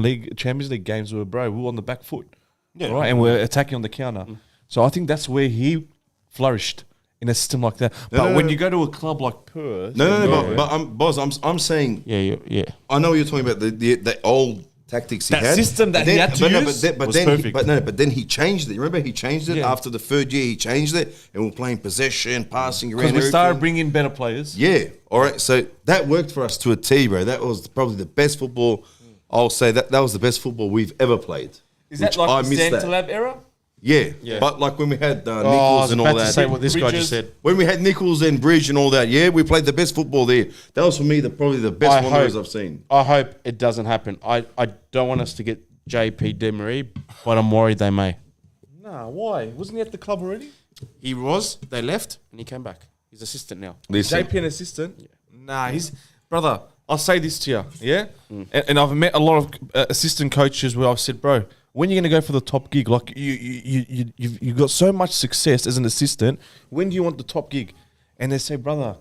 League, Champions League games were, we were on the back foot, right? And we're attacking on the counter. So I think that's where he flourished in a system like that. But when you go to a club like Perth, Boss, I'm saying. Yeah. I know you're talking about the old tactics he That had. system that he had to use was perfect. But then he changed it. Remember, he changed it Yeah. after the third year. He changed it, and we're playing possession, passing around. because we started everything. bringing better players. Yeah. All right. So that worked for us to a T, bro. That was probably the best football. I'll say that was the best football we've ever played. Is that like the Santalab era? Yeah. But like when we had I Nichols was and about all to that. say what this guy Bridges. just said. When we had Nichols and Bridge and all that, we played the best football there. That was for me probably the best Wanderers I've seen. I hope it doesn't happen. I don't want us to get JP Demery, but I'm worried they may. Nah, why? Wasn't he at the club already? He was. They left, and he came back. He's assistant now. Listen, JP an assistant? Nah, he's brother. I'll say this to you, and I've met a lot of assistant coaches where I've said, bro, when are you going to go for the top gig? Like you've got so much success as an assistant. When do you want the top gig? And they say, brother,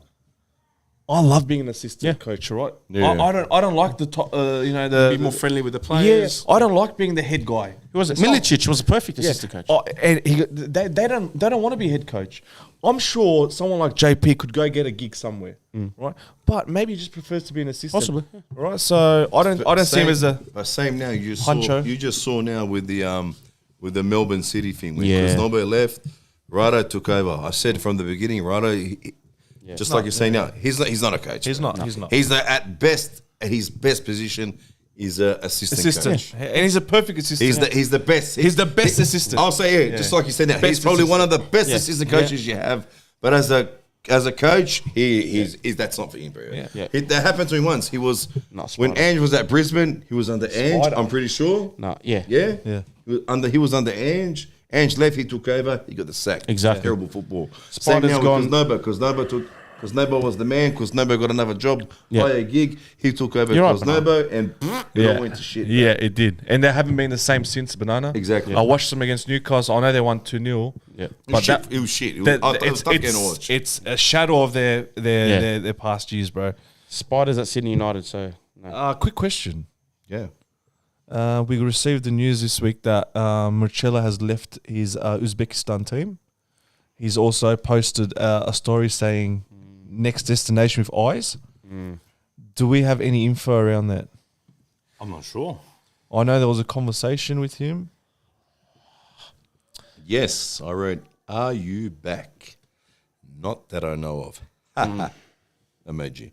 I love being an assistant coach, right? Yeah. I don't like the top, Be more friendly with the players. I don't like being the head guy. Who was it? Milicic was a perfect assistant coach. Oh, and they don't want to be head coach. I'm sure someone like JP could go get a gig somewhere, right? But maybe he just prefers to be an assistant, Possibly, right? So I don't see him as a But same now. You Honcho. just saw now with the Melbourne City thing when Yeah. Krasnobo left, Rado took over. I said from the beginning, Rado, just like you're saying now, he's not a coach. He's not. He's not. He's at his best position is a assistant coach. And he's a perfect assistant. He's the best. He's the best assistant. I'll say just like you said now, he's probably one of the best assistant coaches you have. But as a coach, he's that's not for him, bro. Yeah. That happened to him once. He was Not when Spider. Ange was at Brisbane. He was under Ange. Spider. I'm pretty sure. No, yeah. Yeah. He was under Ange. Ange left. He took over. He got the sack. Exactly. Terrible football. Spider's Same now gone. with Kosnobo. Kosnobo was the man. Kosnobo got another job, higher gig. He took over You're right, Kosnobo and it all went to shit. Yeah, it did. And they haven't been the same since Banana. Exactly. I watched them against Newcastle. I know they won 2-0. Yeah. But It was shit. It was, I was stuck getting watched. it's a shadow of their past years, bro. Spiders at Sydney United, so no. Quick question. Yeah. We received the news this week that Marcella has left his Uzbekistan team. He's also posted a story saying next destination with eyes. Do we have any info around that? I'm not sure. I know there was a conversation with him. Yes, I wrote, "Are you back?" Not that I know of. Emoji.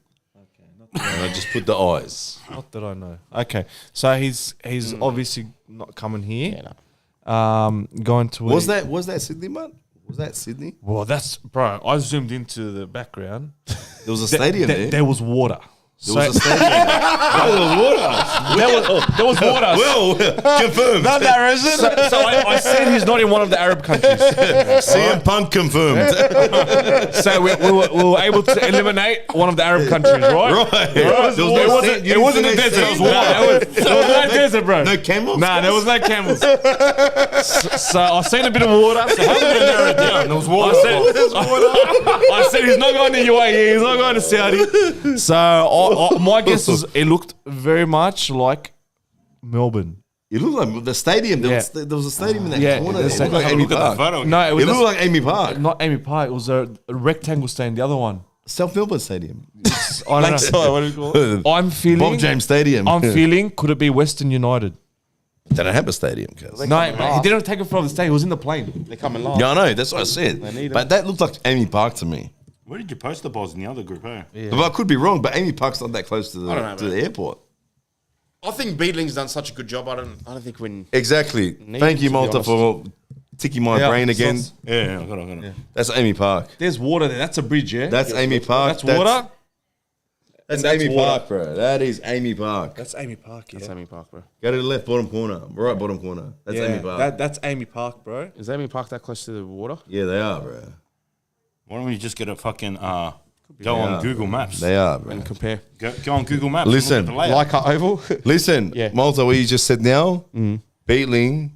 And I just put the eyes. Not that I know. Okay, so he's obviously not coming here. Yeah, no. Going to Was that Sydney, man? Was that Sydney? Well, that's bro. I zoomed into the background. There was a stadium there. There was water. There was a stadium There was water. Well, confirmed. Not that reason. So I said he's not in one of the Arab countries. CM Punk confirmed. So we were able to eliminate one of the Arab countries, right? Right. It wasn't a desert. It was water. There was no desert, bro. No camels? Nah, there was no camels. So I seen a bit of water. So how did I narrow it down? There was water. I said he's not going to UAE. He's not going to Saudi. So my guess was it looked very much like Melbourne. It looked like the stadium. There was a stadium in that corner. It looked like Amy Look at the Park. photo. No, It looked like Amy Park. not Amy Park. It was a rectangle stand. The other one. South Melbourne Stadium. I don't know. What do you call it? I'm feeling. Bob James Stadium. I'm feeling. Could it be Western United? They don't have a stadium, cuz. No, he didn't take it from the stadium. He was in the plane. They come in last. Yeah, I know. That's what I said. need 'em. But that looked like Amy Park to me. Where did you post the balls in the other group, eh? But I could be wrong. But Amy Park's not that close to I don't know, the airport. I think Beadling's done such a good job. I don't think when Exactly. Thank you, to be Malta, honest. for ticking my Yeah, brain again. so- Yeah, I got it. That's Amy Park. There's water there. That's a bridge, yeah. That's Amy Park. That's water. That's that's Amy water. Park, bro. That is Amy Park. That's Amy Park. Yeah. that's Amy Park, bro. Go to the left bottom corner, right bottom corner. That's Amy Park. That's Amy Park, bro. Is Amy Park that close to the water? Yeah, they are, bro. Why don't we just get a fucking go on Google Maps? They are, bro. And compare. Go on Google Maps. Listen, and look at the layout. Like our oval. Listen, Yeah. Malta, what you just said now, Beatling,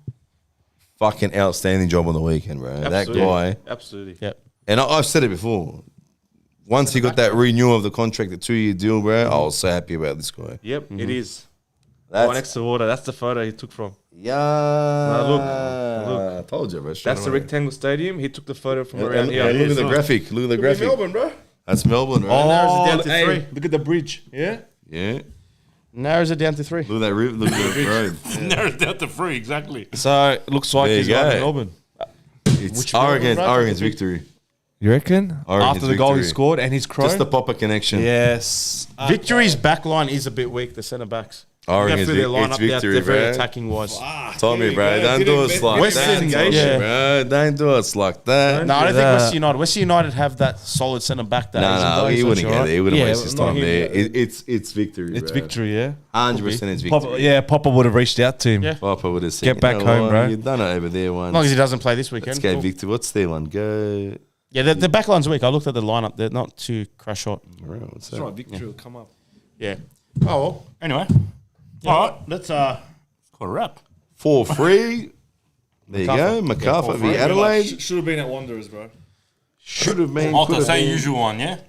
fucking outstanding job on the weekend, bro. That guy. Absolutely. Yep. And I've said it before. Once he got that renewal of the contract, the 2-year deal, bro, I was so happy about this guy. Yep, it is. That's, Right next to water. That's the photo he took from. yeah. look. I told you, bro. That's the rectangle stadium. He took the photo from around And, here. and look at the graphic. Look at the graphic. Melbourne, bro. That's Melbourne, bro. Oh, Narrows it down to hey, 3. look at the bridge. Yeah. Yeah. Narrows it down to 3. Look at that look at the road. Narrowed down to 3, exactly. So it looks like There he's you going to go. Melbourne. It's Oregon's victory. You reckon? Oregon's After the goal he victory. scored and his crow. Just the Popper connection. Yes. Victory's back line is a bit weak, the centre backs. Oregon's Their line it's up there, victory, they're very bro. attacking wise. Tommy, bro, don't do us like Western, that. yeah. Bro, don't do us like that. No, I don't think that. West United. West United have that solid centre back. That No, he wouldn't get there. He wouldn't waste his not time him. there. It's victory. It's bro. victory, yeah. 100% it's victory. Popper would have reached out to him. Yeah. Papa would have said, Get back "You know home, what? bro." You've done it over there once. As long as he doesn't play this Let's weekend. go Cool. victory. What's their one? Go. Yeah, the back line's weak. I looked at the lineup. They're not too crash hot. What's that? victory will come up. Yeah. Oh, well. Anyway, all right, let's call it a wrap. 4-3. There you go. MacArthur v Adelaide. Should have been at Wanderers, bro. Should have been. Malta, could have say been. usual one, yeah?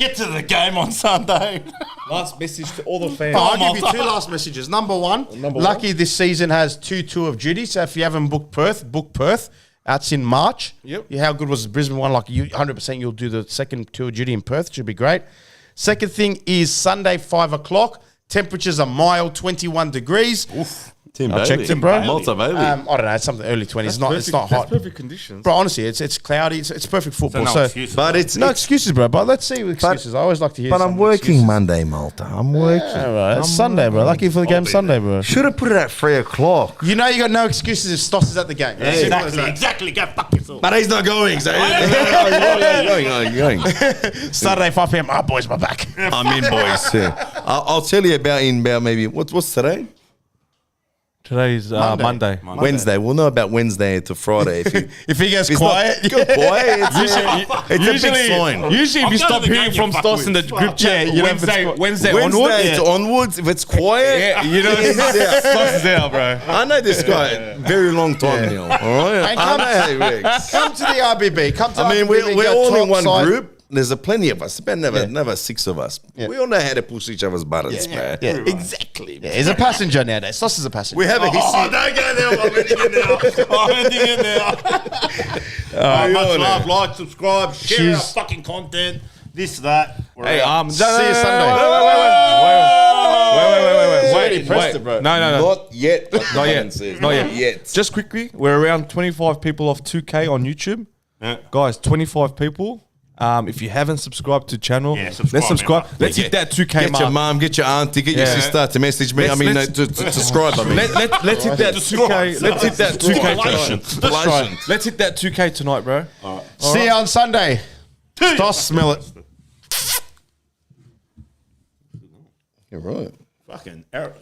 Get to the game on Sunday. Last message to all the fans. I'll give you 2 last messages. Number one, Lucky this season has 2 tour of duty. So if you haven't booked Perth, book Perth. That's in March. Yep. Yeah, how good was the Brisbane one? Like you, 100% you'll do the second tour of duty in Perth. Should be great. Second thing is Sunday, 5 o'clock. Temperatures are mild, 21 degrees. Oof. Tim I Bailey. checked it, bro. Malta Bailey. I don't know. It's something early 20s. It's not That's hot. perfect conditions. Bro, honestly, it's cloudy. It's perfect football. no So, excuses. but it's no excuses, bro. But let's see with excuses. I always like to hear. But I'm some working excuses. Monday, Malta. I'm working. All right, it's Sunday, bro. Lucky for the game Sunday, bro. Should have put it at 3 o'clock. You know you got no excuses if Stoss is at the game. Exactly. Go fuck yourself. But he's not going. So going. Saturday, 5 p.m. Oh, boys, my back. I'm in, boys. Yeah. I'll tell you about maybe what's today? Today's Monday. Wednesday. We'll know about Wednesday to Friday. If he gets It's quiet, not good, boy. It's a big sign. Usually, if you I'm stop going to the hearing game, from you Stoss in the fuckwit. group chat, Yeah, you know if it's Wednesday Wednesday onwards, to onwards, if it's quiet, yeah, you know, Stoss is out, bro. I know this guy very long time now. All right, And I come- know how he works. come to the RBB. Come to I mean, RBB, we're go all in top one side. group. There's a plenty of us. About never 6 of us. Yeah. We all know how to push each other's buttons, man. Yeah, Exactly. Yeah, he's a passenger nowadays. Stoss is a passenger. We have a history. Don't go there. I'm ending it now. Much love, like, subscribe, share our fucking content. This, that. We're Hey, out. See you Sunday. Wait, pressed it, bro. No. Not yet. Not yet. Not yet. Just quickly, we're around 25 people off 2K on YouTube. Yeah. Guys, 25 people. If you haven't subscribed to the channel, Yeah, subscribe, let's subscribe. man. Let's hit that 2K Get your mark. mum, get your auntie, get your Yeah. sister to message me. Let's- To subscribe. I mean, Let's hit that 2K. Let's hit that 2K tonight. Stipulation. Let's hit that 2K tonight, bro. See you on Sunday. Stoss, smell it. you're right. Fucking error.